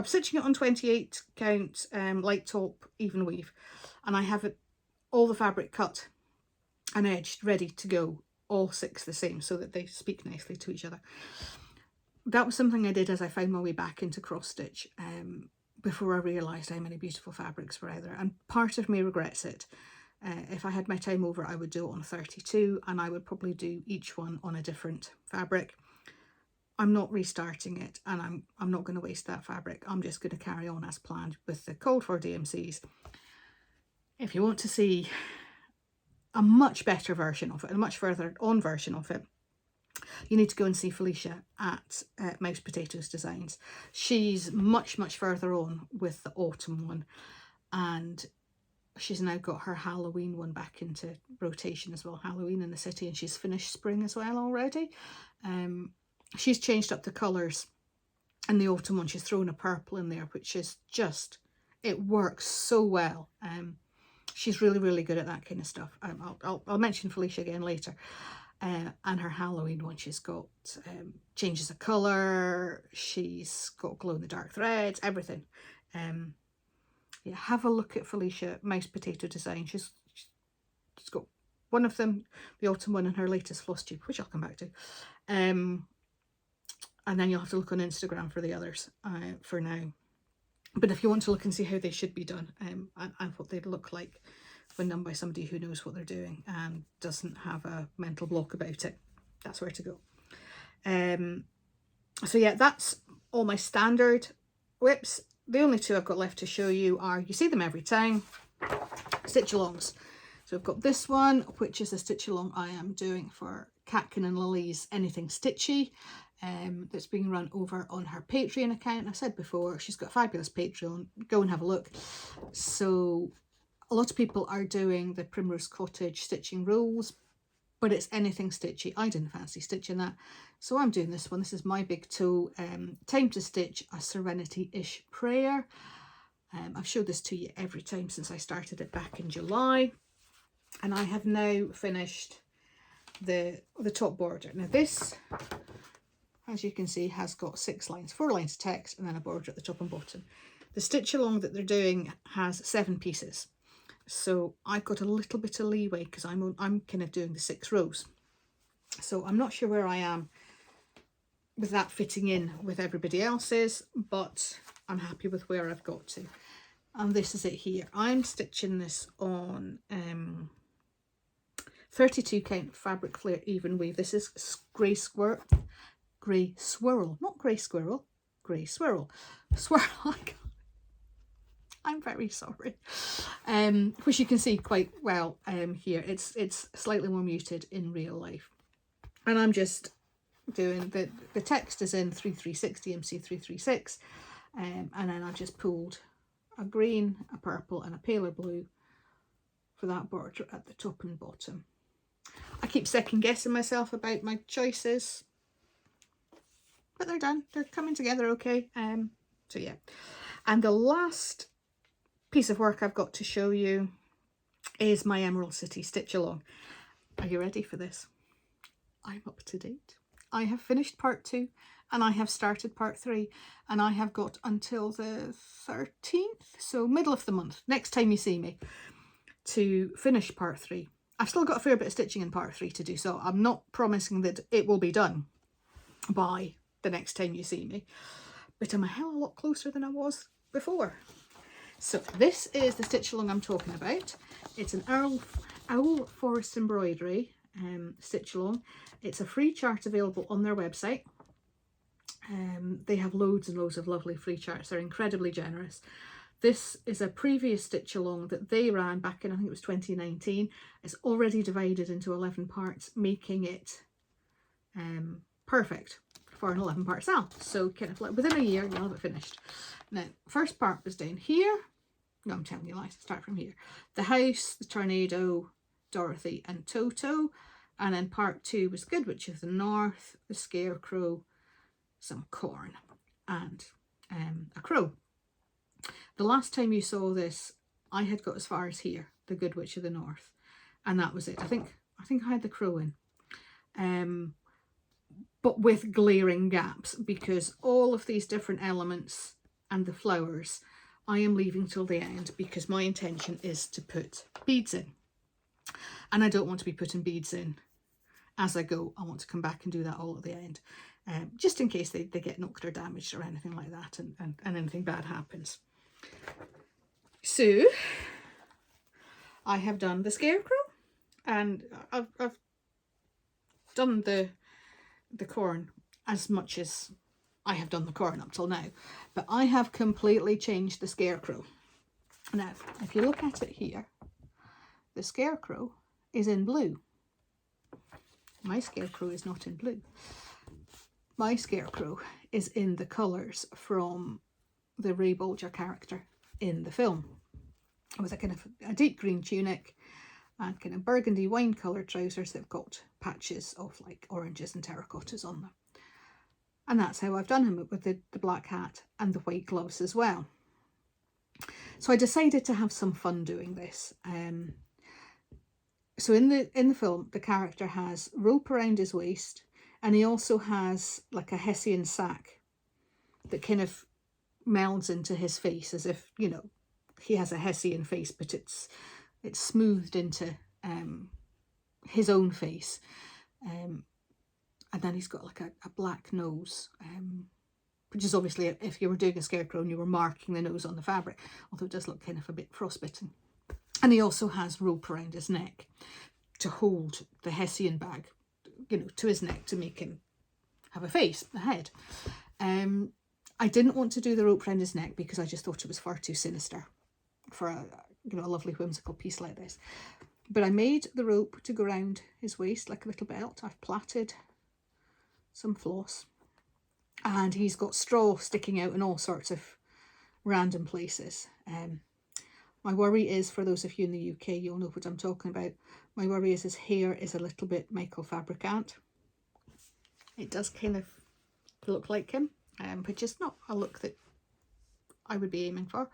stitching it on 28 count light top even weave, and I have all the fabric cut and edged ready to go, all 6 the same, so that they speak nicely to each other. That was something I did as I found my way back into cross stitch, before I realised how many beautiful fabrics were out there, and part of me regrets it. If I had my time over, I would do it on 32, and I would probably do each one on a different fabric. I'm not restarting it, and I'm not going to waste that fabric. I'm just going to carry on as planned with the called for DMCs. If you want to see a much better version of it, a much further on version of it, you need to go and see Felicia at Mouse Potatoes Designs. She's much further on with the autumn one, and she's now got her Halloween one back into rotation as well, Halloween in the City, and she's finished spring as well already. She's changed up the colours in the autumn one. She's thrown a purple in there, which is just, it works so well. She's really good at that kind of stuff. I'll mention Felicia again later. And her Halloween one, she's got changes of colour, she's got glow in the dark threads, everything. Yeah, have a look at Felicia Mouse Potato Design. She's got one of them, the autumn one, and her latest Flosstube, which I'll come back to. And then you'll have to look on Instagram for the others for now. But if you want to look and see how they should be done, and what they'd look like when done by somebody who knows what they're doing and doesn't have a mental block about it, that's where to go. So yeah, that's all my standard whips. The only 2 I've got left to show you are, you see them every time, stitch alongs. So I've got this one, which is a stitch along I am doing for Catkin and Lily's Anything Stitchy, that's being run over on her Patreon account. I said before, she's got a fabulous Patreon, go and have a look. So a lot of people are doing the Primrose Cottage stitching rolls, but it's Anything Stitchy. I didn't fancy stitching that, so I'm doing this one. This is my big toe, Time to Stitch a Serenity-ish Prayer. I've showed this to you every time since I started it back in July, and I have now finished the top border. Now this, as you can see, has got 6 lines, 4 lines of text and then a border at the top and bottom. The stitch along that they're doing has 7 pieces. So I've got a little bit of leeway because I'm kind of doing the 6 rows. So I'm not sure where I am with that fitting in with everybody else's, but I'm happy with where I've got to. And this is it here. I'm stitching this on 32 count fabric flare even weave. This is grey swirl, not grey squirrel, grey swirl. I'm very sorry. Which you can see quite well here. It's slightly more muted in real life. And I'm just doing, the text is in 3360 MC336, and then I just pulled a green, a purple and a paler blue for that border at the top and bottom. I keep second guessing myself about my choices, but they're done. They're coming together okay. So yeah. And the last piece of work I've got to show you is my Emerald City stitch along. Are you ready for this? I'm up to date. I have finished part 2 and I have started part 3, and I have got until the 13th, so middle of the month, next time you see me, to finish part 3. I've still got a fair bit of stitching in part 3 to do, so I'm not promising that it will be done by the next time you see me, but I'm a hell of a lot closer than I was before. So this is the stitch along I'm talking about. It's an owl forest embroidery stitch along. It's a free chart available on their website. They have loads and loads of lovely free charts. They're incredibly generous. This is a previous stitch along that they ran back in, I think it was 2019. It's already divided into 11 parts, making it perfect for an 11-part SAL. So kind of like within a year you'll have it finished. Now, first part was down here. No, I'm telling you lies. Start from here. The house, the tornado, Dorothy and Toto. And then part 2 was Good Witch of the North, the Scarecrow, some corn, and a crow. The last time you saw this, I had got as far as here, the Good Witch of the North, and that was it. I think I had the crow in, but with glaring gaps, because all of these different elements and the flowers I am leaving till the end, because my intention is to put beads in, and I don't want to be putting beads in as I go. I want to come back and do that all at the end, just in case they get knocked or damaged or anything like that, and anything bad happens. So I have done the Scarecrow, and I've done the corn as much as I have done the corn up till now, but I have completely changed the Scarecrow. Now, if you look at it here, the Scarecrow is in blue. My Scarecrow is not in blue. My Scarecrow is in the colours from the Ray Bolger character in the film, with a kind of a deep green tunic and kind of burgundy wine coloured trousers that have got patches of like oranges and terracottas on them. And that's how I've done him, with the black hat and the white gloves as well. So I decided to have some fun doing this. So in the film, the character has rope around his waist, and he also has like a Hessian sack that kind of melds into his face, as if, you know, he has a Hessian face, but it's smoothed into his own face. And then he's got like a black nose, which is obviously, if you were doing a Scarecrow and you were marking the nose on the fabric, although it does look kind of a bit frostbitten. And he also has rope around his neck to hold the Hessian bag, you know, to his neck to make him have a face, a head. I didn't want to do the rope around his neck because I just thought it was far too sinister for a lovely whimsical piece like this. But I made the rope to go around his waist like a little belt. I've plaited some floss, and he's got straw sticking out in all sorts of random places. My worry is, for those of you in the UK, you'll know what I'm talking about. My worry is his hair is a little bit Michael Fabricant. It does kind of look like him, which is not a look that I would be aiming for,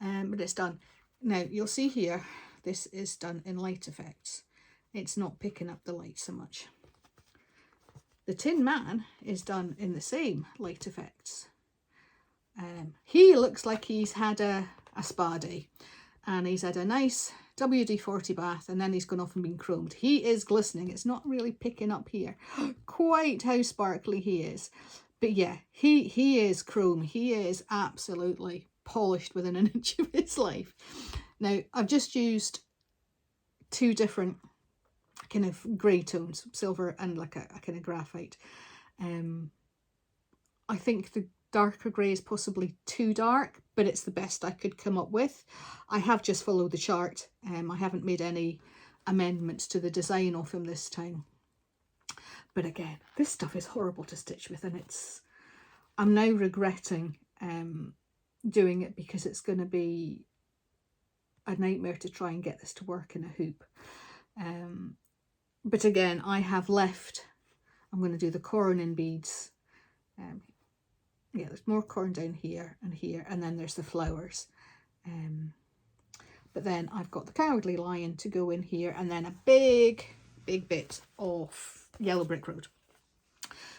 but it's done. Now, you'll see here, this is done in light effects, it's not picking up the light so much. The Tin Man is done in the same light effects. He looks like he's had a spa day, and he's had a nice WD-40 bath, and then he's gone off and been chromed. He is glistening. It's not really picking up here quite how sparkly he is. But yeah, he is chrome. He is absolutely polished within an inch of his life. Now, I've just used two different kind of grey tones, silver and like a kind of graphite. I think the darker grey is possibly too dark, but it's the best I could come up with. I have just followed the chart. I haven't made any amendments to the design of him this time. But again, this stuff is horrible to stitch with, and I'm now regretting doing it, because it's going to be a nightmare to try and get this to work in a hoop. But again, I have left, I'm going to do the corn in beads. Yeah, there's more corn down here, and then there's the flowers. But then I've got the Cowardly Lion to go in here, and then a big bit of Yellow Brick Road.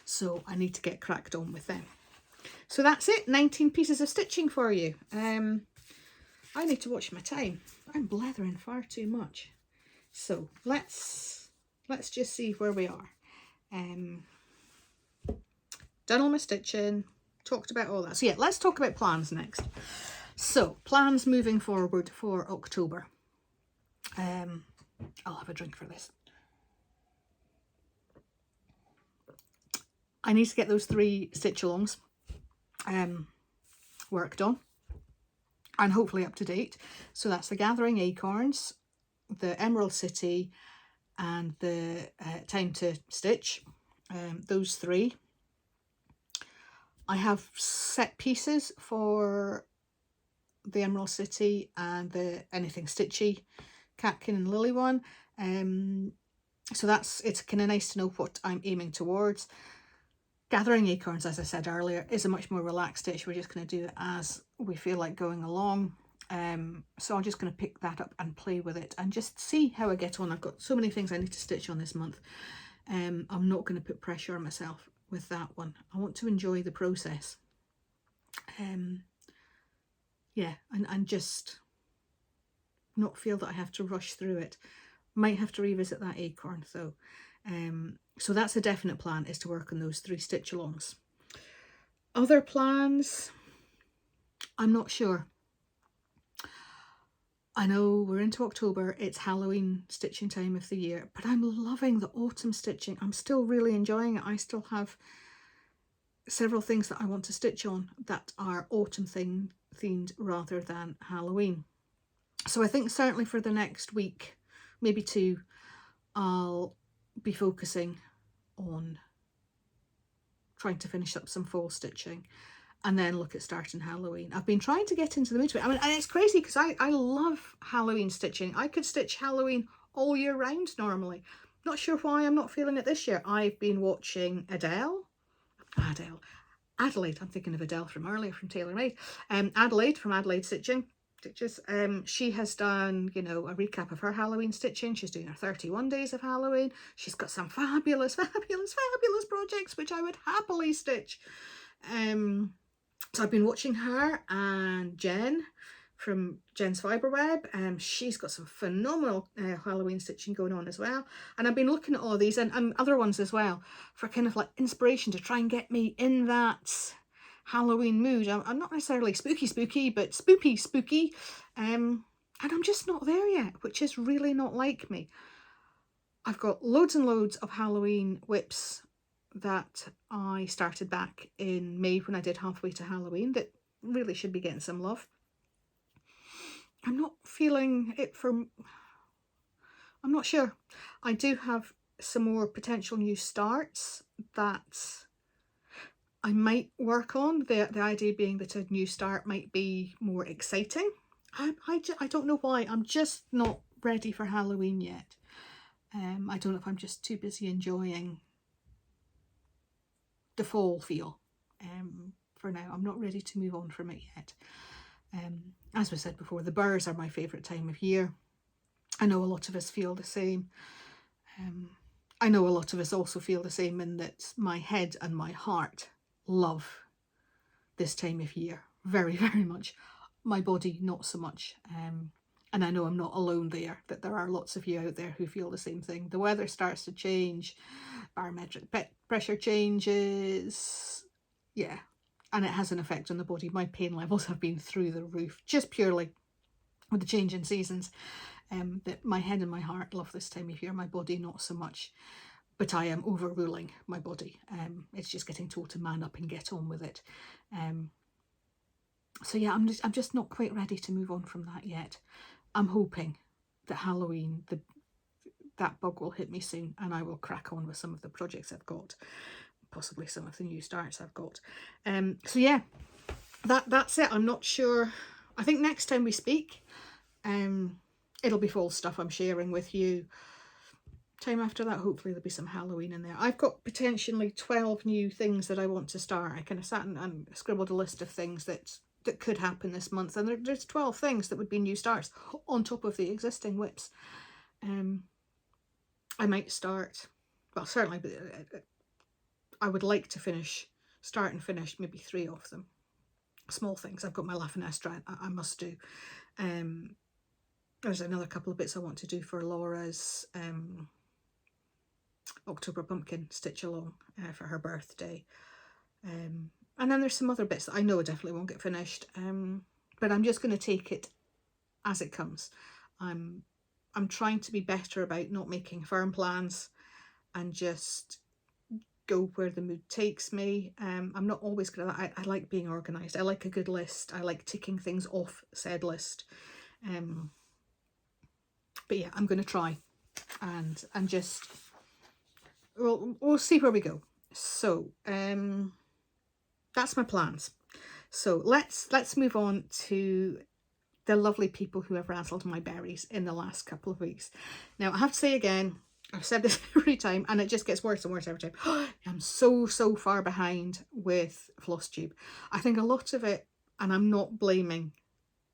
So I need to get cracked on with them. So that's it, 19 pieces of stitching for you. I need to watch my time. I'm blethering far too much. So let's just see where we are. Done all my stitching, talked about all that. So yeah, let's talk about plans next. So plans moving forward for October. I'll have a drink for this. I need to get those 3 stitch alongs worked on and hopefully up to date. So that's the Gathering Acorns, the Emerald City, and the Time to Stitch. Those 3. I have set pieces for the Emerald City and the Anything Stitchy Catkin and Lily one. So it's kind of nice to know what I'm aiming towards. Gathering Acorns, as I said earlier, is a much more relaxed stitch. We're just going to do it as we feel like going along. So I'm just going to pick that up and play with it and just see how I get on. I've got so many things I need to stitch on this month. I'm not going to put pressure on myself with that one. I want to enjoy the process. Yeah, and just not feel that I have to rush through it. Might have to revisit that acorn though. So that's a definite plan, is to work on those 3 stitch alongs. Other plans, I'm not sure. I know we're into October, it's Halloween stitching time of the year, but I'm loving the autumn stitching. I'm still really enjoying it. I still have several things that I want to stitch on that are autumn themed rather than Halloween. So I think certainly for the next week, maybe 2, I'll be focusing on trying to finish up some fall stitching and then look at starting Halloween. I've been trying to get into the mood of it. I mean, and it's crazy because I love Halloween stitching. I could stitch Halloween all year round normally. Not sure why I'm not feeling it this year. I've been watching Adelaide. I'm thinking of Adele from earlier, from Tailor Made. Adelaide from Adelaide Stitches. She has done, you know, a recap of her Halloween stitching. She's doing her 31 days of Halloween. She's got some fabulous projects which I would happily stitch. So I've been watching her, and Jen from Jen's Fiberweb. She's got some phenomenal Halloween stitching going on as well. And I've been looking at all of these and other ones as well for kind of like inspiration to try and get me in that Halloween mood. I'm not necessarily spooky, but spooky. And I'm just not there yet, which is really not like me. I've got loads and loads of Halloween whips that I started back in May when I did Halfway to Halloween that really should be getting some love. I'm not feeling it I'm not sure. I do have some more potential new starts that I might work on. The idea being that a new start might be more exciting. I don't know why. I'm just not ready for Halloween yet. I don't know if I'm just too busy enjoying the fall feel for now. I'm not ready to move on from it yet. As we said before, the burrs are my favourite time of year. I know a lot of us feel the same. I know a lot of us also feel the same, in that my head and my heart love this time of year very, very much. My body, not so much. And I know I'm not alone there, that there are lots of you out there who feel the same thing. The weather starts to change, barometric pressure changes, yeah, and it has an effect on the body. My pain levels have been through the roof, just purely with the change in seasons. That my head and my heart love this time of year, my body not so much. But I am overruling my body. It's just getting told to man up and get on with it. So yeah, I'm just not quite ready to move on from that yet. I'm hoping that Halloween, that bug will hit me soon, and I will crack on with some of the projects I've got, possibly some of the new starts I've got. So yeah, that's it. I'm not sure. I think next time we speak, it'll be fall stuff I'm sharing with you. Time after that, hopefully there'll be some Halloween in there. I've got potentially 12 new things that I want to start. I kind of sat and scribbled a list of things that could happen this month, and there's 12 things that would be new starts on top of the existing whips. I might start, well, certainly I would like to start and finish maybe 3 of them. Small things. I've got my Finestra I must do. There's another couple of bits I want to do for Laura's October pumpkin stitch along for her birthday. And then there's some other bits that I know definitely won't get finished, but I'm just going to take it as it comes. I'm trying to be better about not making firm plans and just go where the mood takes me. I'm not always good at that. I like being organised. I like a good list. I like ticking things off said list. But yeah, I'm going to try and just, we'll see where we go. So that's my plans. So let's move on to the lovely people who have razzled my berries in the last couple of weeks. Now, I have to say again, I've said this every time, and it just gets worse and worse every time. I'm so far behind with Flosstube. I think a lot of it, and I'm not blaming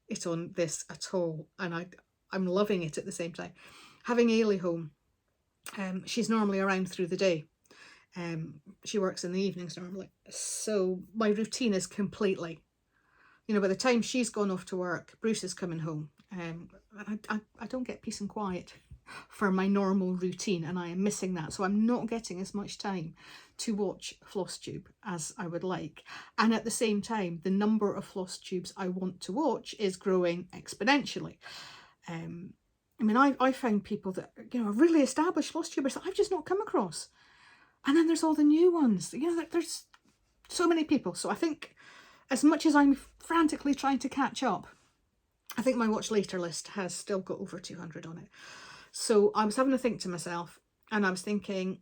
it on this at all, and I'm loving it at the same time. Having Ailey home, she's normally around through the day. She works in the evenings normally, so my routine is completely, by the time she's gone off to work, Bruce is coming home. I don't get peace and quiet for my normal routine, and I am missing that. So I'm not getting as much time to watch Flosstube as I would like. And at the same time, the number of Flosstubes I want to watch is growing exponentially. I found people that, are really established Flosstubers that I've just not come across. And then there's all the new ones. There's so many people. So I think, as much as I'm frantically trying to catch up, I think my watch later list has still got over 200 on it. So I was having to think to myself, and I was thinking,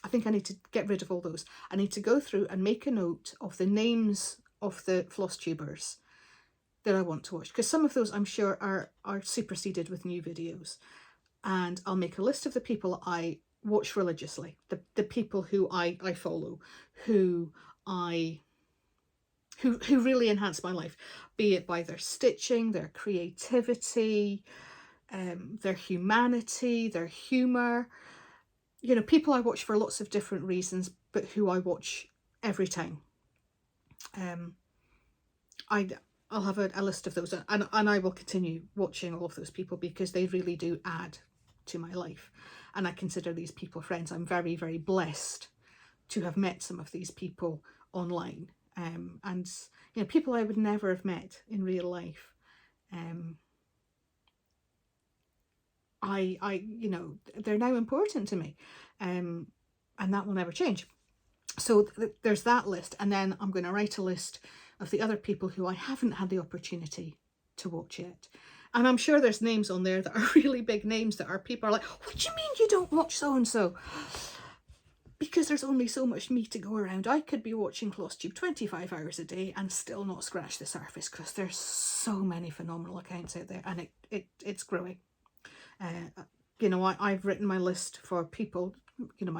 I think I need to get rid of all those. I need to go through and make a note of the names of the Flosstubers that I want to watch, because some of those I'm sure are superseded with new videos. And I'll make a list of the people I watch religiously, the people who I follow, who really enhance my life, be it by their stitching, their creativity, their humanity, their humour. People I watch for lots of different reasons, but who I watch every time. I'll have a list of those, and I will continue watching all of those people, because they really do add to my life, and I consider these people friends. I'm very, very blessed to have met some of these people online, and people I would never have met in real life. They're now important to me, and that will never change. So there's that list, and then I'm going to write a list of the other people who I haven't had the opportunity to watch yet. And I'm sure there's names on there that are really big names that are people are like, what do you mean you don't watch so-and-so? Because there's only so much me to go around. I could be watching Flosstube 25 hours a day and still not scratch the surface, because there's so many phenomenal accounts out there, and it's growing. I've written my list for people,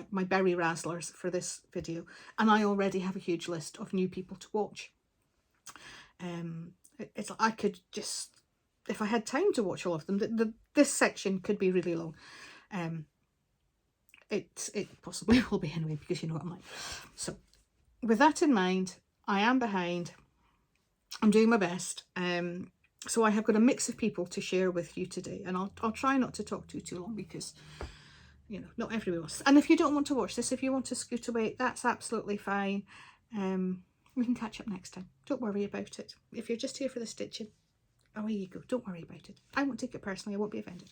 my berry razzlers for this video, and I already have a huge list of new people to watch. I could just, if I had time to watch all of them, this section could be really long. It possibly will be anyway, because you know what I'm like. So with that in mind, I am behind. I'm doing my best. So I have got a mix of people to share with you today, and I'll try not to talk too long, because you know, not everybody wants. And if you don't want to watch this, if you want to scoot away, that's absolutely fine. We can catch up next time. Don't worry about it. If you're just here for the stitching, away you go. Don't worry about it. I won't take it personally. I won't be offended.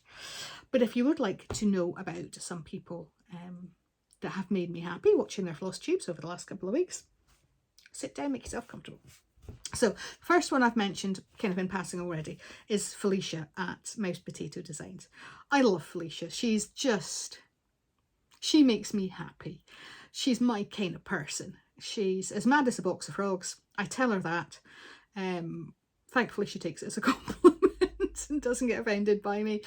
But if you would like to know about some people that have made me happy watching their floss tubes over the last couple of weeks, sit down, make yourself comfortable. So first one I've mentioned kind of in passing already is Felicia at Mouse Potato Designs. I love Felicia. She makes me happy. She's my kind of person. She's as mad as a box of frogs. I tell her that. Thankfully she takes it as a compliment and doesn't get offended by me.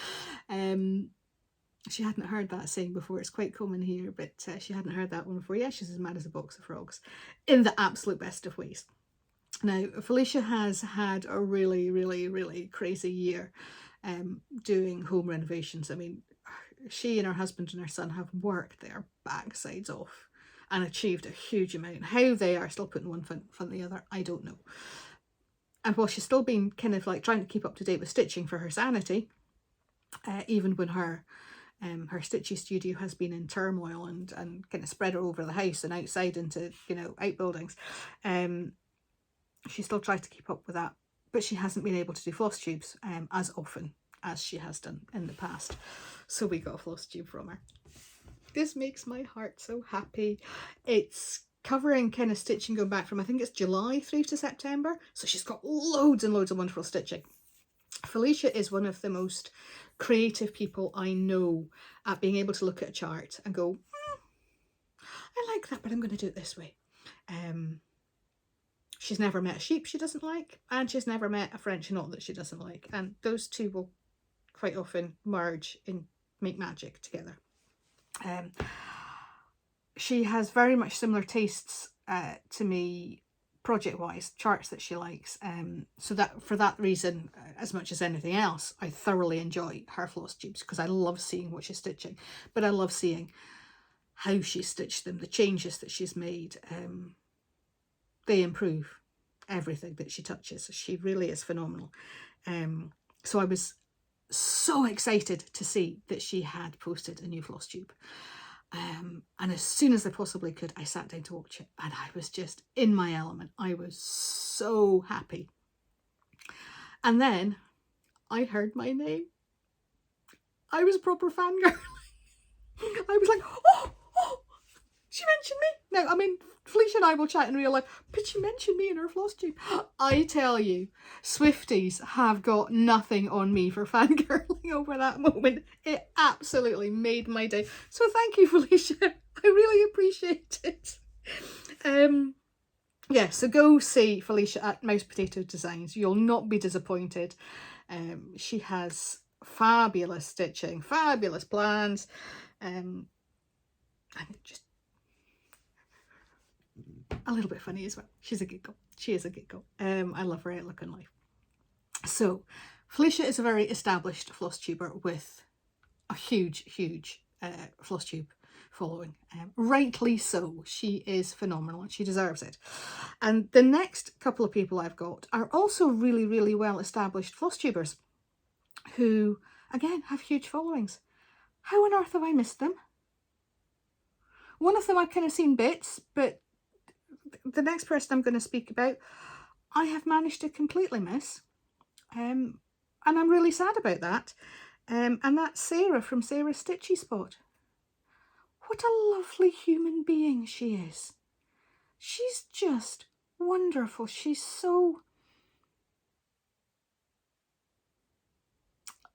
She hadn't heard that saying before. It's quite common here, but she hadn't heard that one before. Yeah, she's as mad as a box of frogs in the absolute best of ways. Now, Felicia has had a really crazy year doing home renovations. I mean, she and her husband and her son have worked their backsides off and achieved a huge amount. How they are still putting one foot in front of the other, I don't know. And while she's still been kind of like trying to keep up to date with stitching for her sanity, even when her stitchy studio has been in turmoil and kind of spread over the house and outside into, you know, outbuildings, she still tries to keep up with that, but she hasn't been able to do floss tubes as often as she has done in the past. So we got a floss tube from her. This makes my heart so happy. It's covering kind of stitching going back from, I think it's July through to September. So she's got loads and loads of wonderful stitching. Felicia is one of the most creative people I know at being able to look at a chart and go, I like that, but I'm going to do it this way. She's never met a sheep she doesn't like, and she's never met a French knot that she doesn't like. And those two will quite often merge and make magic together. She has very much similar tastes to me project-wise, charts that she likes. So that for that reason, as much as anything else, I thoroughly enjoy her floss tubes, because I love seeing what she's stitching, but I love seeing how she stitched them, the changes that she's made. They improve everything that she touches. She really is phenomenal. So I was so excited to see that she had posted a new floss tube. And as soon as I possibly could, I sat down to watch it, and I was just in my element. I was so happy. And then I heard my name. I was a proper fangirl. I was like, oh, she mentioned me. Now, I mean, Felicia and I will chat in real life, but she mentioned me in her floss tube. I tell you, Swifties have got nothing on me for fangirling over that moment. It absolutely made my day. So thank you, Felicia. I really appreciate it. Yeah, so go see Felicia at Mouse Potato Designs. You'll not be disappointed. She has fabulous stitching, fabulous plans, and just a little bit funny as well. She's a giggle. She is a giggle. I love her outlook on life. So Felicia is a very established floss tuber with a huge floss tube following. Rightly so. She is phenomenal and she deserves it. And the next couple of people I've got are also really well established floss tubers who, again, have huge followings. How on earth have I missed them? One of them I've kind of seen bits, but the next person I'm going to speak about, I have managed to completely miss. And I'm really sad about that. And that's Sarah from Sarah's Stitchy Spot. What a lovely human being she is. She's just wonderful. She's so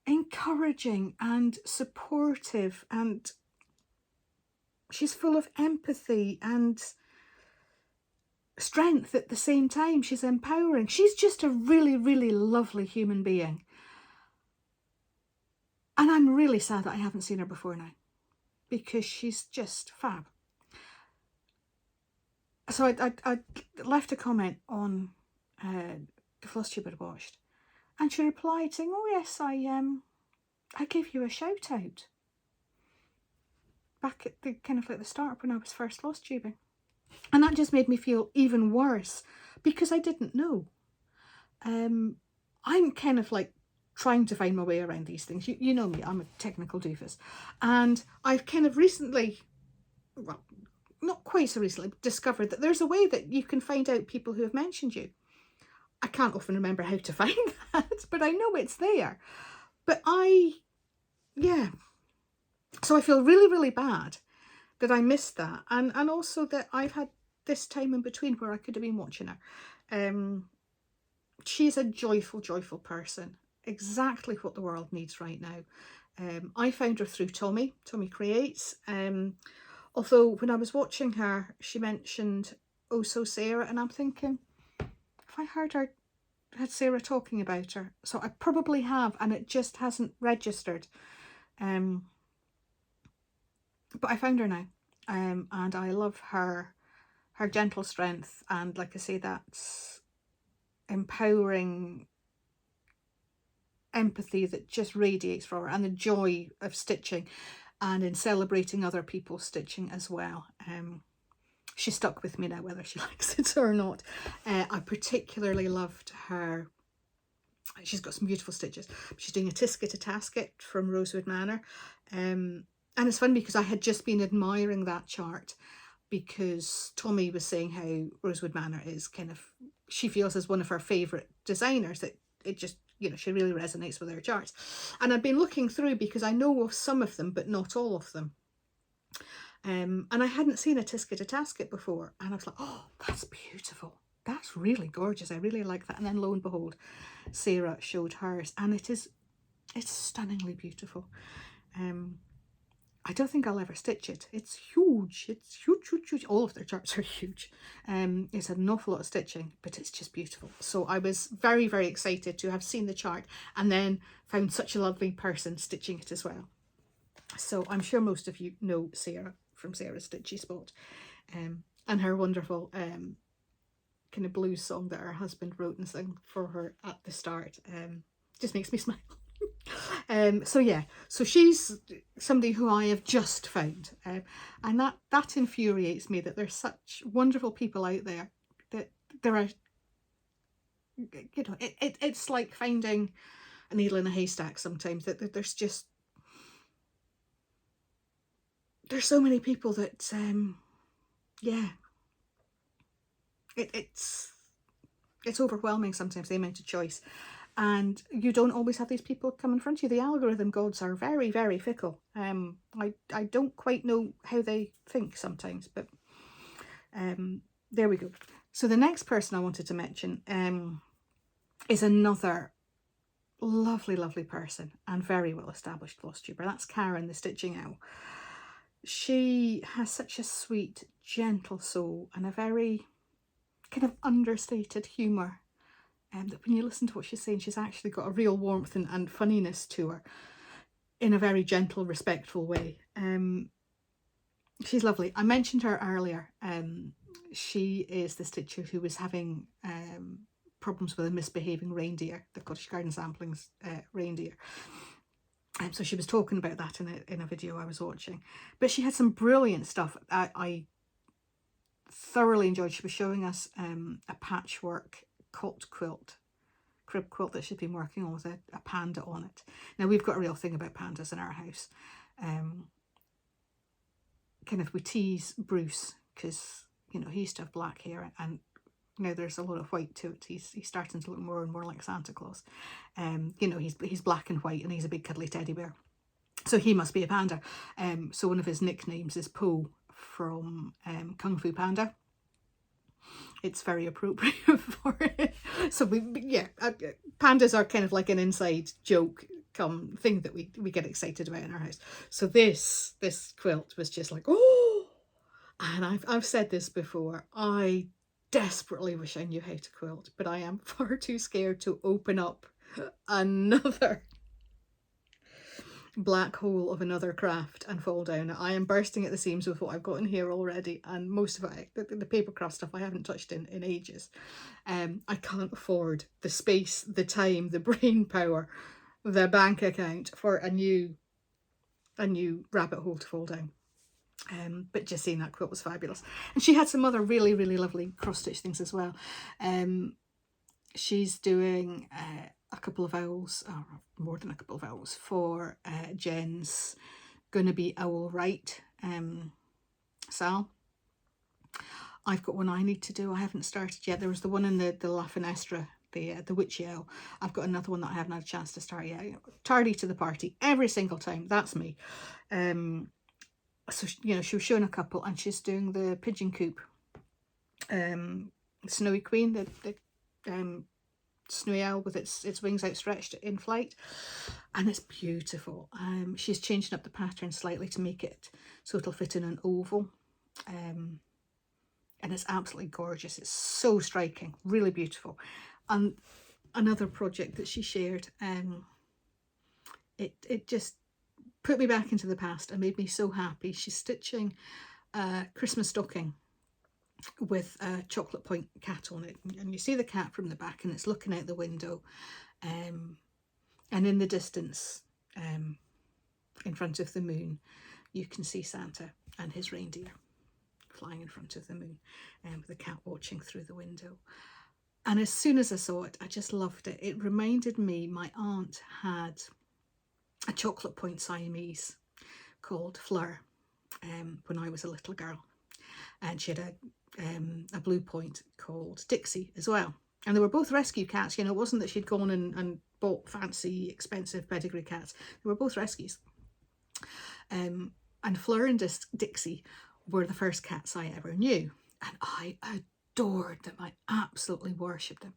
encouraging and supportive, and she's full of empathy and strength at the same time. She's empowering. She's just a really lovely human being. And I'm really sad that I haven't seen her before now, because she's just fab. So I left a comment on the floss tube I'd watched, and she replied saying, oh yes, I gave you a shout out. back at the kind of like the start when I was first floss tubing. And that just made me feel even worse because I didn't know. I'm kind of like trying to find my way around these things. You know me, I'm a technical doofus. And I've kind of recently, well, not quite so recently, discovered that there's a way that you can find out people who have mentioned you. I can't often remember how to find that, but I know it's there. But yeah. So I feel really, really bad that I missed that. And also that I've had this time in between where I could have been watching her. She's a joyful, joyful person. Exactly what the world needs right now. I found her through Tommy Creates. Although when I was watching her, she mentioned Oh So Sarah, and I'm thinking, if I had Sarah talking about her, so I probably have, and it just hasn't registered. But I found her now, and I love her gentle strength, and like I say, that's empowering empathy that just radiates from her, and the joy of stitching and in celebrating other people's stitching as well. She's stuck with me now, whether she likes it or not. I particularly loved her. She's got some beautiful stitches. She's doing a Tisket to Tasket from Rosewood Manor. And it's fun because I had just been admiring that chart because Tommy was saying how Rosewood Manor is kind of, she feels as one of her favourite designers, that it just, you know, she really resonates with her charts. And I've been looking through because I know of some of them, but not all of them. And I hadn't seen a Tisket to Tasket before. And I was like, oh, that's beautiful. That's really gorgeous. I really like that. And then lo and behold, Sarah showed hers, and it's stunningly beautiful. I don't think I'll ever stitch it. It's huge. It's huge, huge, huge. All of their charts are huge. It's an awful lot of stitching, but it's just beautiful. So I was very, very excited to have seen the chart and then found such a lovely person stitching it as well. So I'm sure most of you know Sarah from Sarah's Stitchy Spot, and her wonderful kind of blues song that her husband wrote and sang for her at the start. Just makes me smile. So yeah, so she's somebody who I have just found, and that infuriates me, that there's such wonderful people out there, that there are, you know, it's like finding a needle in a haystack sometimes, that there's just, there's so many people that yeah, it's overwhelming sometimes, the amount of choice. And you don't always have these people come in front of you. The algorithm gods are very, very fickle. I don't quite know how they think sometimes, but there we go. So the next person I wanted to mention is another lovely, lovely person and very well established floss tuber. That's Karen, the Stitching Owl. She has such a sweet, gentle soul and a very kind of understated humour. That when you listen to what she's saying, she's actually got a real warmth and funniness to her in a very gentle, respectful way. She's lovely. I mentioned her earlier. She is the stitcher who was having problems with a misbehaving reindeer, the Cottage Garden Samplings reindeer. So she was talking about that in a video I was watching. But she had some brilliant stuff. I thoroughly enjoyed. She was showing us a patchwork cot quilt, crib quilt that she'd been working on with a panda on it. Now we've got a real thing about pandas in our house. Kind of we tease Bruce because, you know, he used to have black hair, and now there's a lot of white to it. He's starting to look more and more like Santa Claus. You know, he's black and white, and he's a big cuddly teddy bear, so he must be a panda. So one of his nicknames is Po from Kung Fu Panda. It's very appropriate for it. So pandas are kind of like an inside joke thing that we get excited about in our house. So this quilt was just like, oh, and I've said this before, I desperately wish I knew how to quilt, but I am far too scared to open up another black hole of another craft and fall down. I am bursting at the seams with what I've got in here already, and most of it, the paper craft stuff, I haven't touched in ages. I can't afford the space, the time, the brain power, the bank account for a new rabbit hole to fall down. But just seeing that quilt was fabulous. And she had some other really, really lovely cross-stitch things as well. She's doing a couple of owls, or more than a couple of owls, for Jen's Gonna Be Owl Right SAL. I've got one I need to do. I haven't started yet. There was the one in the La Finestra, the witchy owl. I've got another one that I haven't had a chance to start yet. Tardy to the party every single time. That's me. So, you know, she was showing a couple, and she's doing the Pigeon Coop, Snowy Queen, the snowy owl with its wings outstretched in flight, and it's beautiful. She's changing up the pattern slightly to make it so it'll fit in an oval, and it's absolutely gorgeous. It's so striking, really beautiful. And another project that she shared, it just put me back into the past and made me so happy. She's stitching a Christmas stocking with a chocolate point cat on it, and you see the cat from the back, and it's looking out the window, and in the distance, in front of the moon, you can see Santa and his reindeer flying in front of the moon, with the cat watching through the window. And as soon as I saw it, I just loved it. It reminded me, my aunt had a chocolate point Siamese called Fleur when I was a little girl, and she had a blue point called Dixie as well, and they were both rescue cats. You know, it wasn't that she'd gone and bought fancy expensive pedigree cats. They were both rescues, and Fleur and Dixie were the first cats I ever knew, and I adored them. I absolutely worshipped them.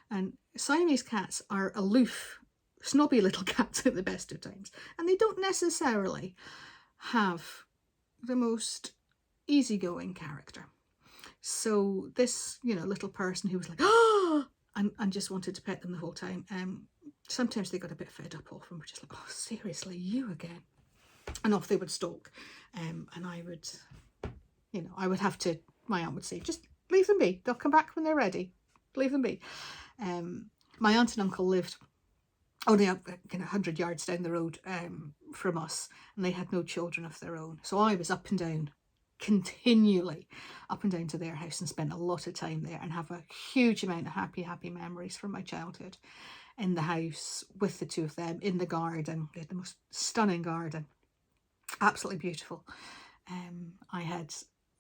And Siamese cats are aloof, snobby little cats at the best of times, and they don't necessarily have the most easygoing character. So this, you know, little person who was like, oh, and just wanted to pet them the whole time, sometimes they got a bit fed up off and were just like, oh, seriously, you again? And off they would stalk, and I would, you know, I would have to, my aunt would say, just leave them be, they'll come back when they're ready, leave them be. My aunt and uncle lived only up 100 yards down the road from us, and they had no children of their own, so I was up and down, continually up and down to their house, and spent a lot of time there, and have a huge amount of happy memories from my childhood in the house with the two of them, in the garden. They had the most stunning garden, absolutely beautiful. I had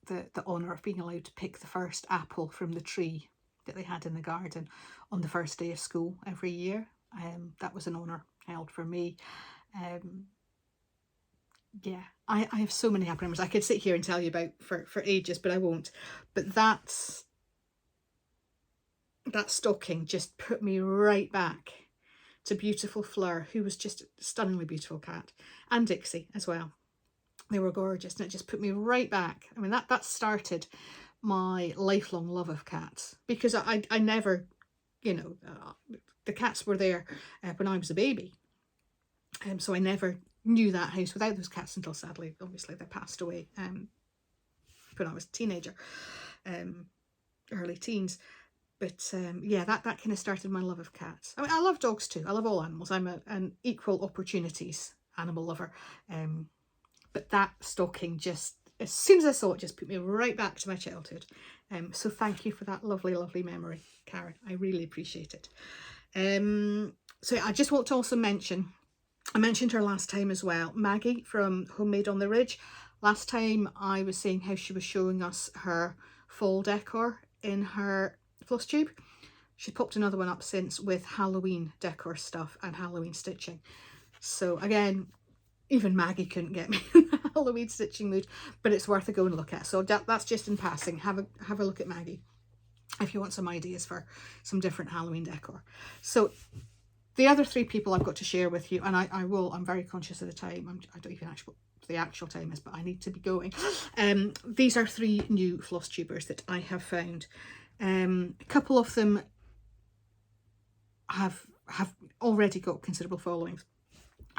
the honour of being allowed to pick the first apple from the tree that they had in the garden on the first day of school every year. That was an honour held for me. Yeah, I have so many happy memories I could sit here and tell you about for ages, but I won't. But that stocking just put me right back to beautiful Fleur, who was just a stunningly beautiful cat, and Dixie as well. They were gorgeous, and it just put me right back. I mean, that started my lifelong love of cats, because I never, you know, the cats were there when I was a baby, so I never knew that house without those cats until, sadly, obviously, they passed away when I was a teenager, early teens. But yeah, that kind of started my love of cats. I mean, I love dogs too. I love all animals. I'm an equal opportunities animal lover. But that stocking, just as soon as I saw it, just put me right back to my childhood. So thank you for that lovely, lovely memory, Karen. I really appreciate it. So I just want to also mention, I mentioned her last time as well, Maggie from Homemade on the Ridge. Last time I was saying how she was showing us her fall decor in her floss tube. She popped another one up since with Halloween decor stuff and Halloween stitching. So again, even Maggie couldn't get me in the Halloween stitching mood, but it's worth a go and look at. So that's just in passing. Have a look at Maggie if you want some ideas for some different Halloween decor. So the other three people I've got to share with you, and I'm very conscious of the time. I don't even actually what the actual time is, but I need to be going. These are three new floss tubers that I have found. A couple of them have already got considerable followings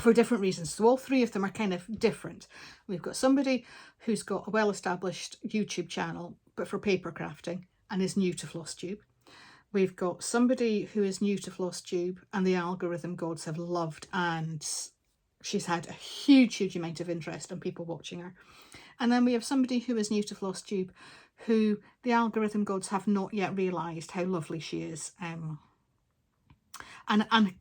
for different reasons. So all three of them are kind of different. We've got somebody who's got a well-established YouTube channel, but for paper crafting, and is new to Flosstube. We've got somebody who is new to Flosstube and the algorithm gods have loved, and she's had a huge amount of interest and people watching her. And then we have somebody who is new to Flosstube, who the algorithm gods have not yet realised how lovely she is. And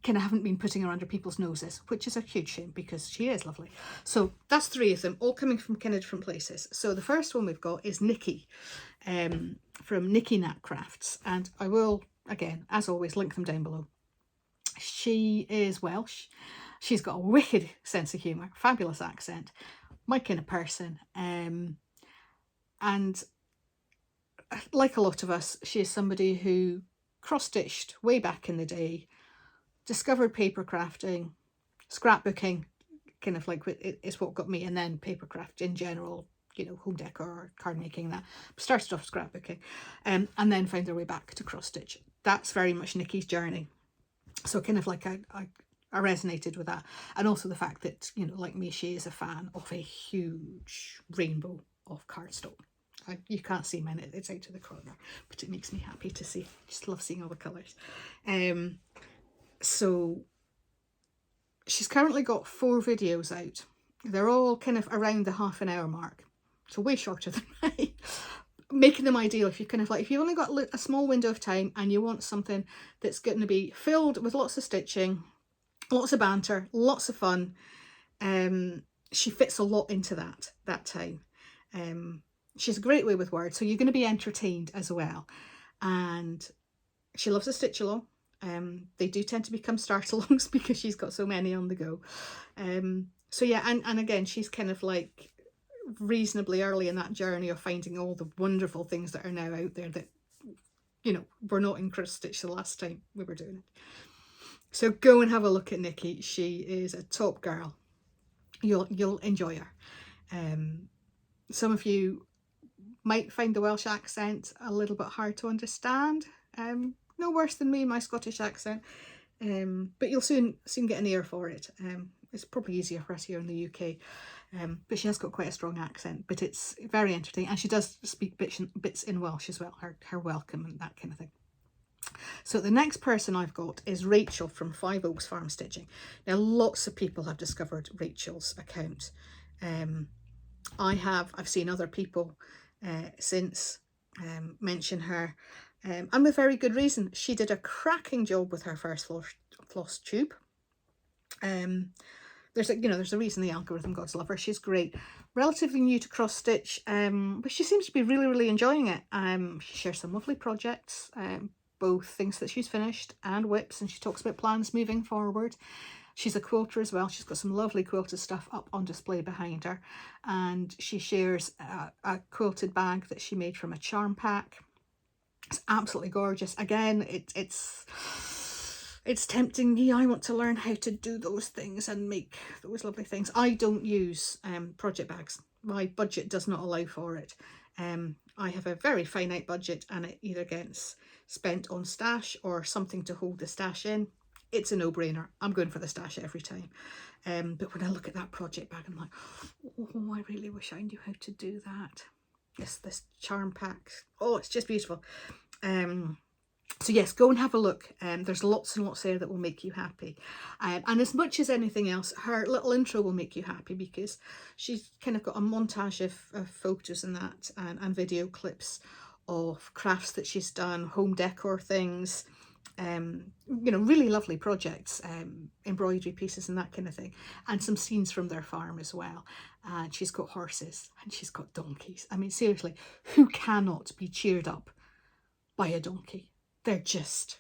kind of haven't been putting her under people's noses, which is a huge shame because she is lovely. So that's 3 of them, all coming from kind of different places. So the first one we've got is Nikki, from Nikki Nat Crafts, and I will, again, as always, link them down below. She is Welsh. She's got a wicked sense of humour, fabulous accent, my kind of person, and like a lot of us, she is somebody who cross-stitched way back in the day, discovered paper crafting, scrapbooking, kind of like it's what got me, and then paper craft in general, you know, home decor, card making, that. Started off scrapbooking, and then found their way back to cross-stitch. That's very much Nikki's journey. So kind of like I resonated with that. And also the fact that, you know, like me, she is a fan of a huge rainbow of cardstock. You can't see mine, it's out to the corner, but it makes me happy to see. Just love seeing all the colours. So she's currently got 4 videos out. They're all kind of around the half-an-hour mark, so way shorter than mine. Making them ideal if you kind of like, if you've only got a small window of time and you want something that's going to be filled with lots of stitching, lots of banter, lots of fun. She fits a lot into that time. She's a great way with words, so you're going to be entertained as well. And she loves a stitch along. They do tend to become start-alongs because she's got so many on the go. So yeah, and again, she's kind of like reasonably early in that journey of finding all the wonderful things that are now out there that, you know, were not in cross stitch the last time we were doing it. So go and have a look at Nikki. She is a top girl. You'll enjoy her. Some of you might find the Welsh accent a little bit hard to understand. No worse than me, my Scottish accent. But you'll soon get an ear for it. It's probably easier for us here in the UK. But she has got quite a strong accent, but it's very entertaining. And she does speak bits in Welsh as well, her welcome and that kind of thing. So the next person I've got is Rachel from 5 Oaks Farm Stitching. Now, lots of people have discovered Rachel's account. I've seen other people since mention her, and with very good reason. She did a cracking job with her first Flosstube. There's a reason the algorithm gods love her. She's great. Relatively new to cross stitch, but she seems to be really enjoying it. She shares some lovely projects, both things that she's finished and whips, and she talks about plans moving forward. She's a quilter as well. She's got some lovely quilted stuff up on display behind her, and she shares a quilted bag that she made from a charm pack. It's absolutely gorgeous. Again, it's tempting me. I want to learn how to do those things and make those lovely things. I don't use project bags. My budget does not allow for it. I have a very finite budget, and it either gets spent on stash or something to hold the stash in. It's a no-brainer. I'm going for the stash every time. But when I look at that project bag, I'm like, oh, I really wish I knew how to do that. This charm pack. Oh, it's just beautiful. So yes, go and have a look. There's lots and lots there that will make you happy. And as much as anything else, her little intro will make you happy because she's kind of got a montage of photos and that, and video clips of crafts that she's done, home decor things, really lovely projects, embroidery pieces and that kind of thing, and some scenes from their farm as well. And she's got horses and she's got donkeys. I mean, seriously, who cannot be cheered up by a donkey? They're just...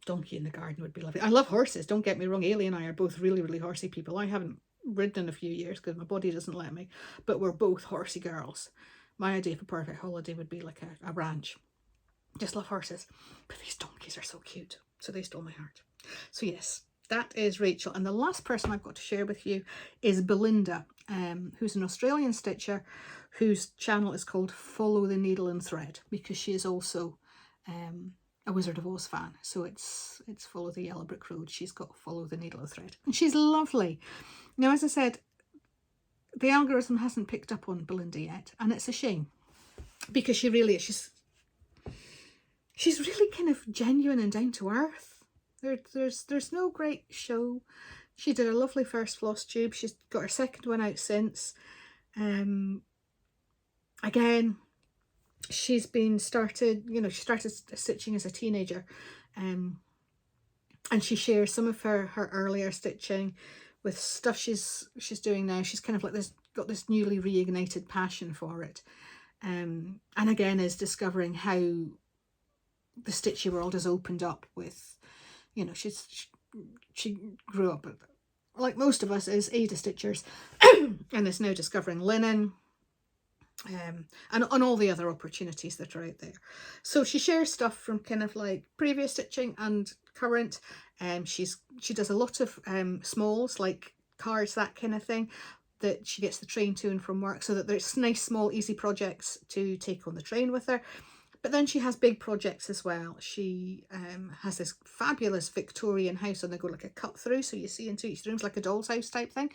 Donkey in the garden would be lovely. I love horses, don't get me wrong. Ailey and I are both really horsey people. I haven't ridden in a few years because my body doesn't let me, but we're both horsey girls. My idea of a perfect holiday would be like a ranch. Just love horses. But these donkeys are so cute, so they stole my heart. So yes, that is Rachel. And the last person I've got to share with you is Belinda, who's an Australian stitcher whose channel is called Follow the Needle and Thread, because she is also a Wizard of Oz fan. So it's Follow the Yellow Brick Road. She's got Follow the Needle and Thread. And she's lovely. Now, as I said, the algorithm hasn't picked up on Belinda yet, and it's a shame because she really is. She's really kind of genuine and down to earth. There's no great show. She did a lovely first floss tube. She's got her second one out since. Again, she's been started, you know, she started stitching as a teenager, and she shares some of her earlier stitching with stuff she's doing now. She's kind of like got this newly reignited passion for it, and again is discovering how the stitchy world has opened up with, you know, she grew up, like most of us, as Ada Stitchers, and is now discovering linen, and all the other opportunities that are out there. So she shares stuff from kind of like previous stitching and current. She does a lot of smalls, like cards, that kind of thing, that she gets the train to and from work, so that there's nice small easy projects to take on the train with her. But then she has big projects as well. She has this fabulous Victorian house, and they go like a cut through, so you see into each room's like a doll's house type thing.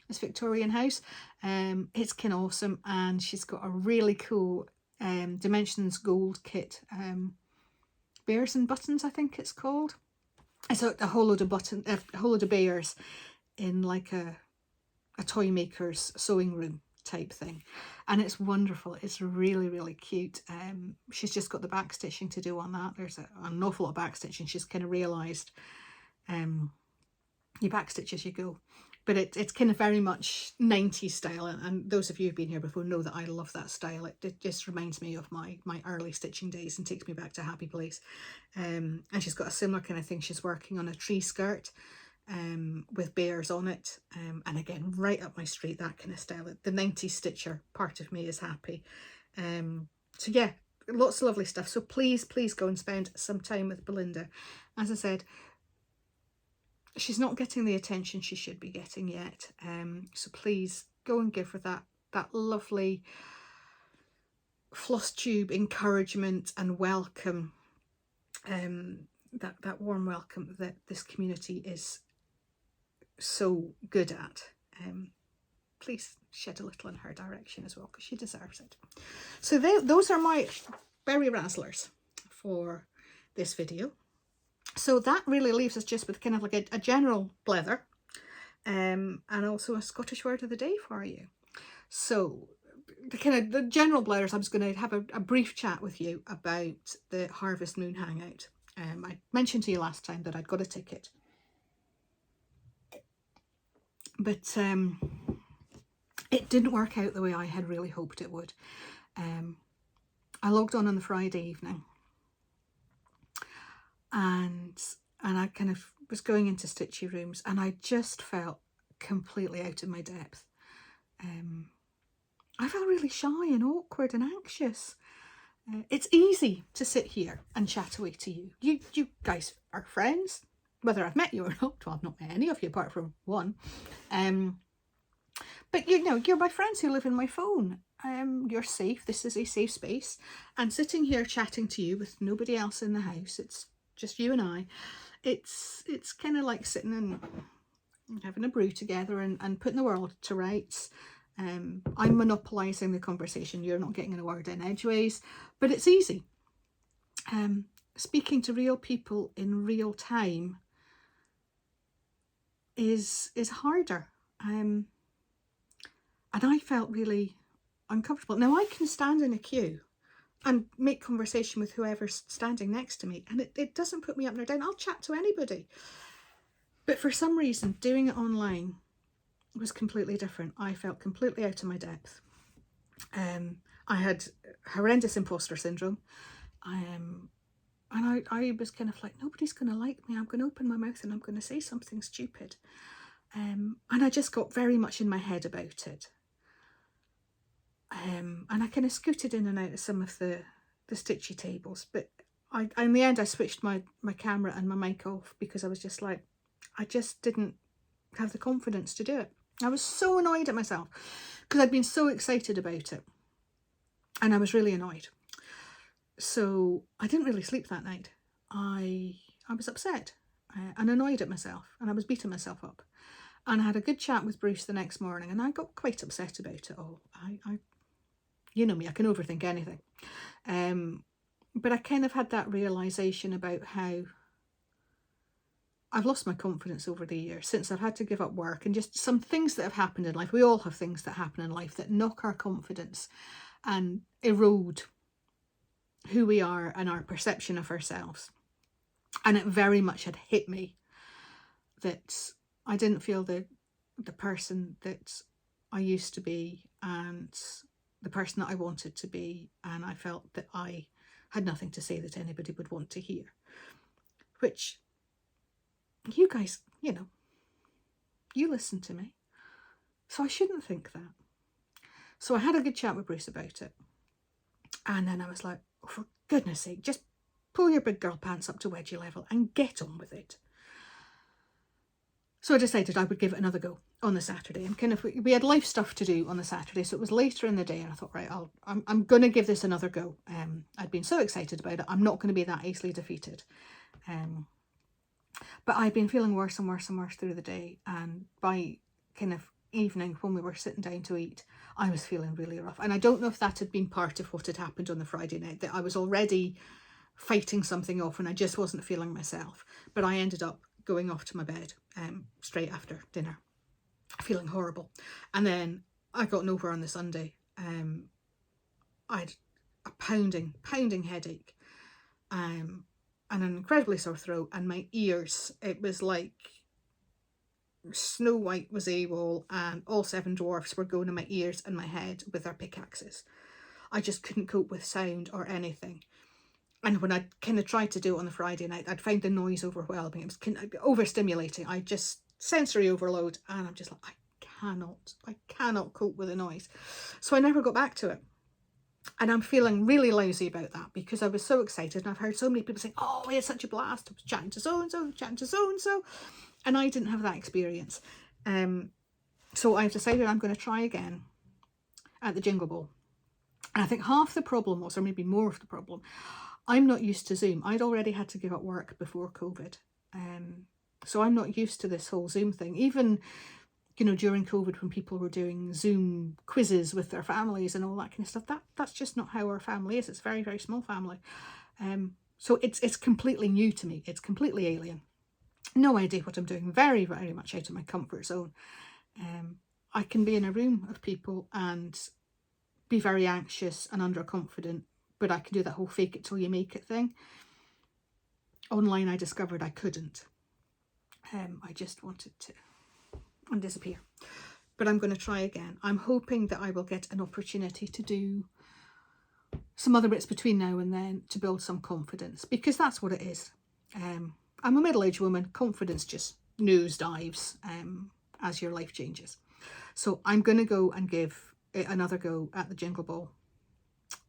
This Victorian house. It's kind of awesome, and she's got a really cool Dimensions Gold kit. Bears and Buttons, I think it's called. It's a whole load of a whole load of bears in like a toy maker's sewing room type thing, and it's wonderful. It's really, really cute. She's just got the back stitching to do on that. There's an awful lot of back stitching. She's kind of realized you back stitch as you go, but it's kind of very much 90s style, and those of you who've been here before know that I love that style. It just reminds me of my early stitching days and takes me back to a happy place. And she's got a similar kind of thing. She's working on a tree skirt with bears on it, and again, right up my street, that kind of style. The 90s stitcher part of me is happy. So yeah, lots of lovely stuff. So please go and spend some time with Belinda. As I said, she's not getting the attention she should be getting yet, so please go and give her that lovely floss tube encouragement and welcome, that warm welcome that this community is so good at. Please shed a little in her direction as well, because she deserves it. So those are my berry razzlers for this video. So that really leaves us just with kind of like a general blether, and also a Scottish word of the day for you. So the general blethers, I'm just going to have a brief chat with you about the Harvest Moon Hangout. I mentioned to you last time that I'd got a ticket, but it didn't work out the way I had really hoped it would. I logged on the Friday evening, and I kind of was going into stitchy rooms, and I just felt completely out of my depth. I felt really shy and awkward and anxious. It's easy to sit here and chat away to you. You guys are friends, whether I've met you or not. Well, I've not met any of you apart from one. But you know, you're my friends who live in my phone. You're safe. This is a safe space. And sitting here chatting to you with nobody else in the house, it's just you and I. It's kind of like sitting and having a brew together and putting the world to rights. I'm monopolising the conversation. You're not getting a word in edgeways, but it's easy. Speaking to real people in real time is harder. And I felt really uncomfortable. Now, I can stand in a queue and make conversation with whoever's standing next to me, and it doesn't put me up nor down. I'll chat to anybody. But for some reason, doing it online was completely different. I felt completely out of my depth. I had horrendous imposter syndrome. And I was kind of like, nobody's going to like me. I'm going to open my mouth and I'm going to say something stupid. And I just got very much in my head about it. And I kind of scooted in and out of some of the stitchy tables. But in the end, I switched my camera and my mic off, because I was just like, I just didn't have the confidence to do it. I was so annoyed at myself because I'd been so excited about it, and I was really annoyed. So I didn't really sleep that night. I was upset and annoyed at myself, and I was beating myself up. And I had a good chat with Bruce the next morning, and I got quite upset about it all. You know me, I can overthink anything. But I kind of had that realisation about how I've lost my confidence over the years since I've had to give up work, and just some things that have happened in life. We all have things that happen in life that knock our confidence and erode who we are and our perception of ourselves. And it very much had hit me that I didn't feel the person that I used to be and the person that I wanted to be, and I felt that I had nothing to say that anybody would want to hear. Which, you guys, you know, you listen to me, so I shouldn't think that. So I had a good chat with Bruce about it, and then I was like, oh, for goodness sake, just pull your big girl pants up to wedgie level and get on with it. So I decided I would give it another go on the Saturday, and kind of, we had life stuff to do on the Saturday, so it was later in the day, and I thought, right, I'm going to give this another go. I'd been so excited about it. I'm not going to be that easily defeated. But I'd been feeling worse and worse and worse through the day, and by kind of evening when we were sitting down to eat, I was feeling really rough. And I don't know if that had been part of what had happened on the Friday night, that I was already fighting something off and I just wasn't feeling myself. But I ended up going off to my bed straight after dinner, feeling horrible. And then I got over on the Sunday. I had a pounding headache, and an incredibly sore throat, and my ears, it was like Snow White was AWOL and all 7 dwarfs were going in my ears and my head with their pickaxes. I just couldn't cope with sound or anything. And when I kind of tried to do it on the Friday night, I'd find the noise overwhelming. It was kind of overstimulating. I just, sensory overload, and I'm just like, I cannot cope with the noise. So I never got back to it. And I'm feeling really lousy about that because I was so excited, and I've heard so many people saying, oh, we had such a blast. I was chatting to so-and-so, chatting to so-and-so, and I didn't have that experience. So I've decided I'm going to try again at the Jingle Ball. And I think half the problem was, or maybe more of the problem, I'm not used to Zoom. I'd already had to give up work before COVID. So I'm not used to this whole Zoom thing. Even, you know, during COVID, when people were doing Zoom quizzes with their families and all that kind of stuff, that's just not how our family is. It's a very, very small family. So it's completely new to me. It's completely alien. No idea what I'm doing. Very, very much out of my comfort zone. I can be in a room of people and be very anxious and underconfident, but I can do that whole fake it till you make it thing. Online, I discovered I couldn't. I just wanted to disappear. But I'm going to try again. I'm hoping that I will get an opportunity to do some other bits between now and then to build some confidence, because that's what it is. I'm a middle-aged woman. Confidence just nosedives as your life changes. So I'm going to go and give it another go at the Jingle Ball.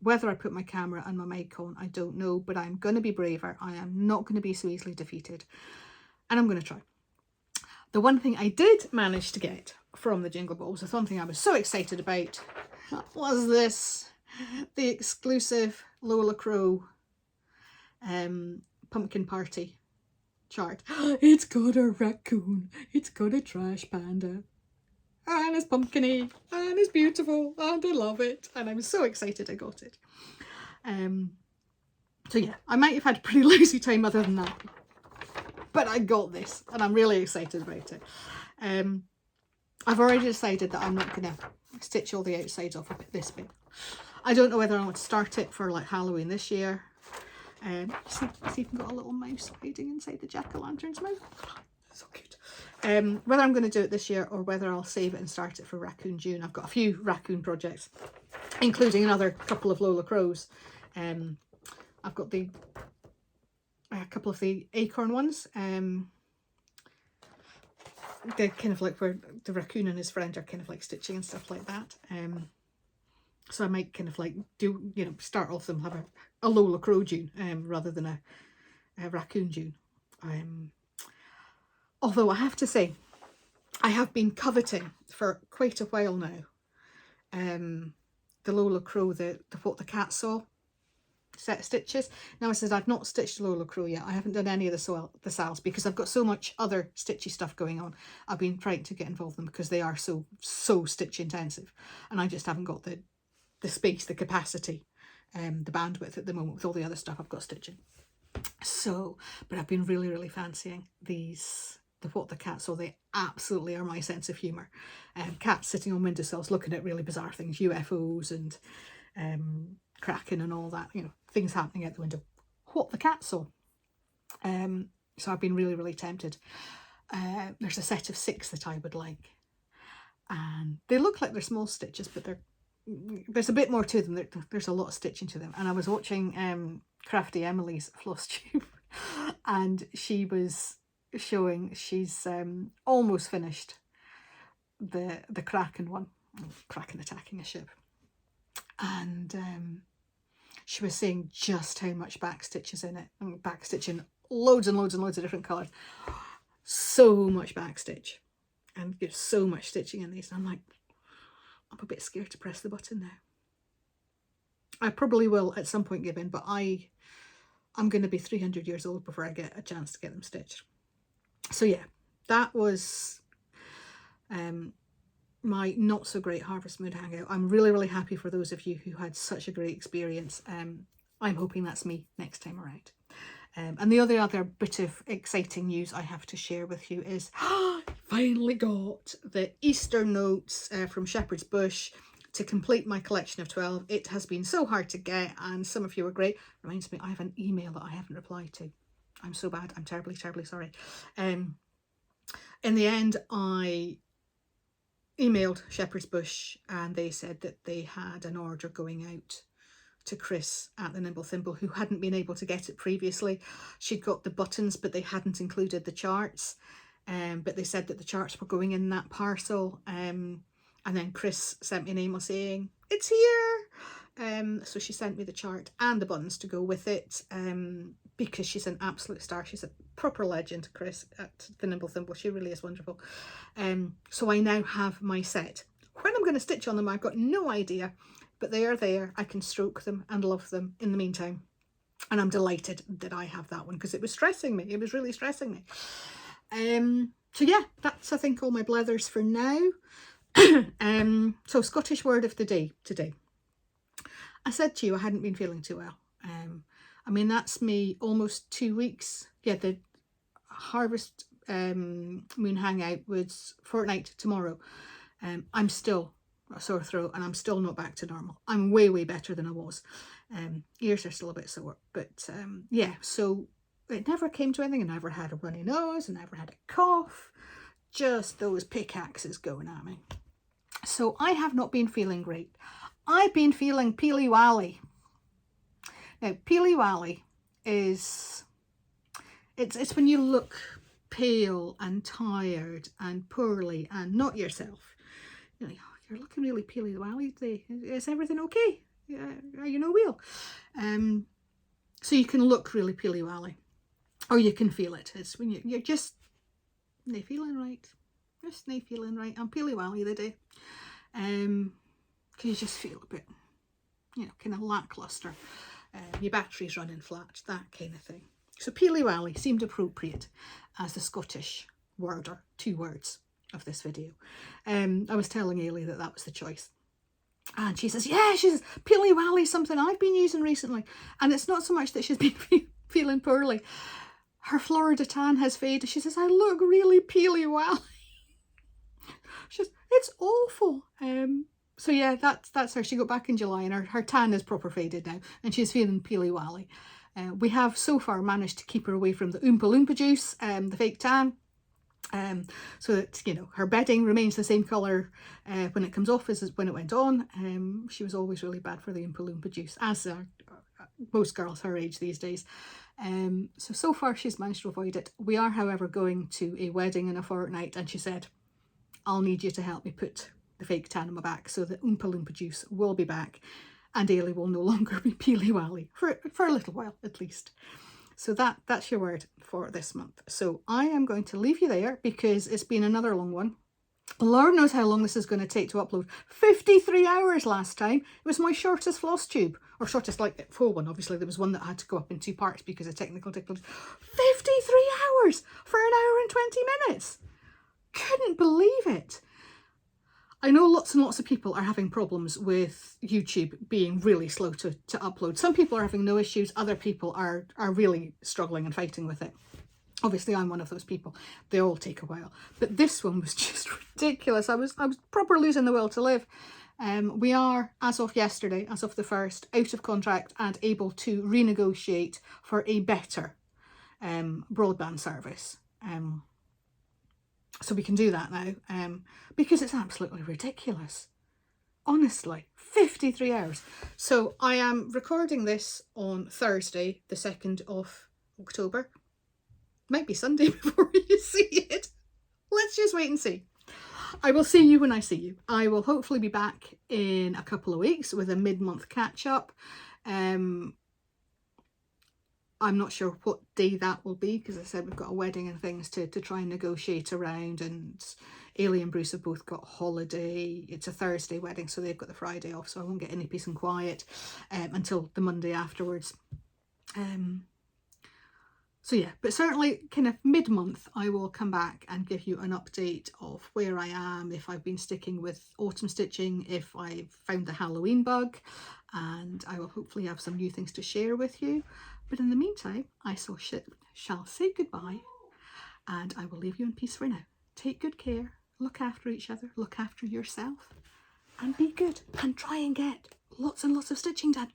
Whether I put my camera and my mic on, I don't know, but I'm going to be braver. I am not going to be so easily defeated, and I'm going to try. The one thing I did manage to get from the Jingle Balls, the one thing I was so excited about, was this, the exclusive Lola Crow pumpkin party chart. It's got a raccoon, it's got a trash panda, and it's pumpkin-y, and it's beautiful, and I love it, and I'm so excited I got it. So yeah, I might have had a pretty lousy time other than that, but I got this, and I'm really excited about it. I've already decided that I'm not going to stitch all the outsides off of it this bit. I don't know whether I want to start it for like Halloween this year. See if we've got a little mouse hiding inside the jack-o'-lantern's mouth. So cute. Whether I'm going to do it this year or whether I'll save it and start it for Raccoon June. I've got a few raccoon projects, including another couple of Lola Crows. I've got a couple of the Acorn ones. They're kind of like where the raccoon and his friend are kind of like stitching and stuff like that. So I might kind of like do, you know, start off them, have a Lola Crow June rather than a Raccoon June. Although I have to say, I have been coveting for quite a while now the Lola Crow, the What the Cat Saw set of stitches. Now I said I've not stitched Lola Crow yet. I haven't done any of the SALs because I've got so much other stitchy stuff going on. I've been trying to get involved in them because they are so stitch intensive, and I just haven't got the space, the capacity, the bandwidth at the moment with all the other stuff I've got stitching. So, but I've been really, really fancying these, the cat saw. They absolutely are my sense of humour. Cats sitting on windowsills looking at really bizarre things, UFOs and Kraken and all that, you know, things happening out the window. What the cat saw. So I've been really, really tempted. There's a set of 6 that I would like. And they look like they're small stitches, but there's a bit more to them. There's a lot of stitching to them. And I was watching Crafty Emily's Flosstube, and she was showing she's almost finished the Kraken one, Kraken attacking a ship, and she was saying just how much backstitch is in it. I mean, backstitching loads and loads and loads of different colours, so much backstitch, and there's so much stitching in these. And I'm like, I'm a bit scared to press the button now. I probably will at some point give in, but I'm going to be 300 years old before I get a chance to get them stitched. So yeah, that was my not so great Harvest Moon Hangout. I'm really, really happy for those of you who had such a great experience. I'm hoping that's me next time around. And the other bit of exciting news I have to share with you is finally got the Easter notes from Shepherd's Bush to complete my collection of 12. It has been so hard to get, and some of you are great. Reminds me, I have an email that I haven't replied to. I'm so bad. I'm terribly, terribly sorry. In the end, I emailed Shepherd's Bush and they said that they had an order going out to Chris at the Nimble Thimble, who hadn't been able to get it previously. She'd got the buttons, but they hadn't included the charts. But they said that the charts were going in that parcel. And then Chris sent me an email saying, it's here. So she sent me the chart and the buttons to go with it, because she's an absolute star. She's a proper legend, Chris, at the Nimble Thimble. She really is wonderful. So I now have my set. When I'm going to stitch on them, I've got no idea, but they are there. I can stroke them and love them in the meantime. And I'm delighted that I have that one, because it was stressing me. It was really stressing me. So yeah, that's, I think, all my blethers for now. So Scottish word of the day today. I said to you I hadn't been feeling too well. I mean, that's me almost 2 weeks. Yeah, the Harvest Moon Hangout was fortnight tomorrow. I'm still a sore throat and I'm still not back to normal. I'm way, way better than I was. Ears are still a bit sore, but yeah, so it never came to anything. I never had a runny nose, I never had a cough, just those pickaxes going at me. So I have not been feeling great. I've been feeling peely-wally. Now, peely-wally is, it's when you look pale and tired and poorly and not yourself. You're like, oh, you're looking really peely-wally today. Is everything okay? Are you no well? So you can look really peely-wally, or you can feel it. It's when you're just not feeling right. Just not feeling right. I'm peely-wally the day. Because you just feel a bit, you know, kind of lackluster. Your battery's running flat, that kind of thing. So peely-wally seemed appropriate as the Scottish word, or 2 words of this video. I was telling Ailey that was the choice. And she says, yeah, she says, peely-wally, something I've been using recently. And it's not so much that she's been feeling poorly. Her Florida tan has faded. She says, I look really peely-wally. She says, it's awful. So yeah, that's her. She got back in July and her tan is proper faded now and she's feeling peely-wally. We have so far managed to keep her away from the Oompa Loompa juice, the fake tan. So that, you know, her bedding remains the same colour when it comes off as when it went on. She was always really bad for the Oompa Loompa juice, as are most girls her age these days. So far she's managed to avoid it. We are, however, going to a wedding in a fortnight, and she said, I'll need you to help me put the fake tan on my back, so the Oompa Loompa juice will be back and Ailey will no longer be peely-wally for a little while at least. So that's your word for this month. So I am going to leave you there because it's been another long one. Lord knows how long this is going to take to upload. 53 hours last time. It was my shortest floss tube, or shortest like full one. Obviously there was one that had to go up in 2 parts because of technical difficulties. 53 hours for 1 hour and 20 minutes. Couldn't believe it. I know lots and lots of people are having problems with YouTube being really slow to upload. Some people are having no issues, other people are really struggling and fighting with it. Obviously, I'm one of those people. They all take a while. But this one was just ridiculous. I was proper losing the will to live. We are, as of yesterday, as of the 1st, out of contract and able to renegotiate for a better broadband service. So we can do that now, because it's absolutely ridiculous. Honestly, 53 hours. So I am recording this on Thursday, the 2nd of October. Might be Sunday before you see it. Let's just wait and see. I will see you when I see you. I will hopefully be back in a couple of weeks with a mid-month catch-up. I'm not sure what day that will be, because I said we've got a wedding and things to try and negotiate around, and Ailey and Bruce have both got holiday. It's a Thursday wedding, so they've got the Friday off, so I won't get any peace and quiet until the Monday afterwards. So yeah, but certainly kind of mid-month I will come back and give you an update of where I am, if I've been sticking with autumn stitching, if I've found the Halloween bug, and I will hopefully have some new things to share with you. But in the meantime, I shall say goodbye, and I will leave you in peace for now. Take good care, look after each other, look after yourself, and be good, and try and get lots and lots of stitching done.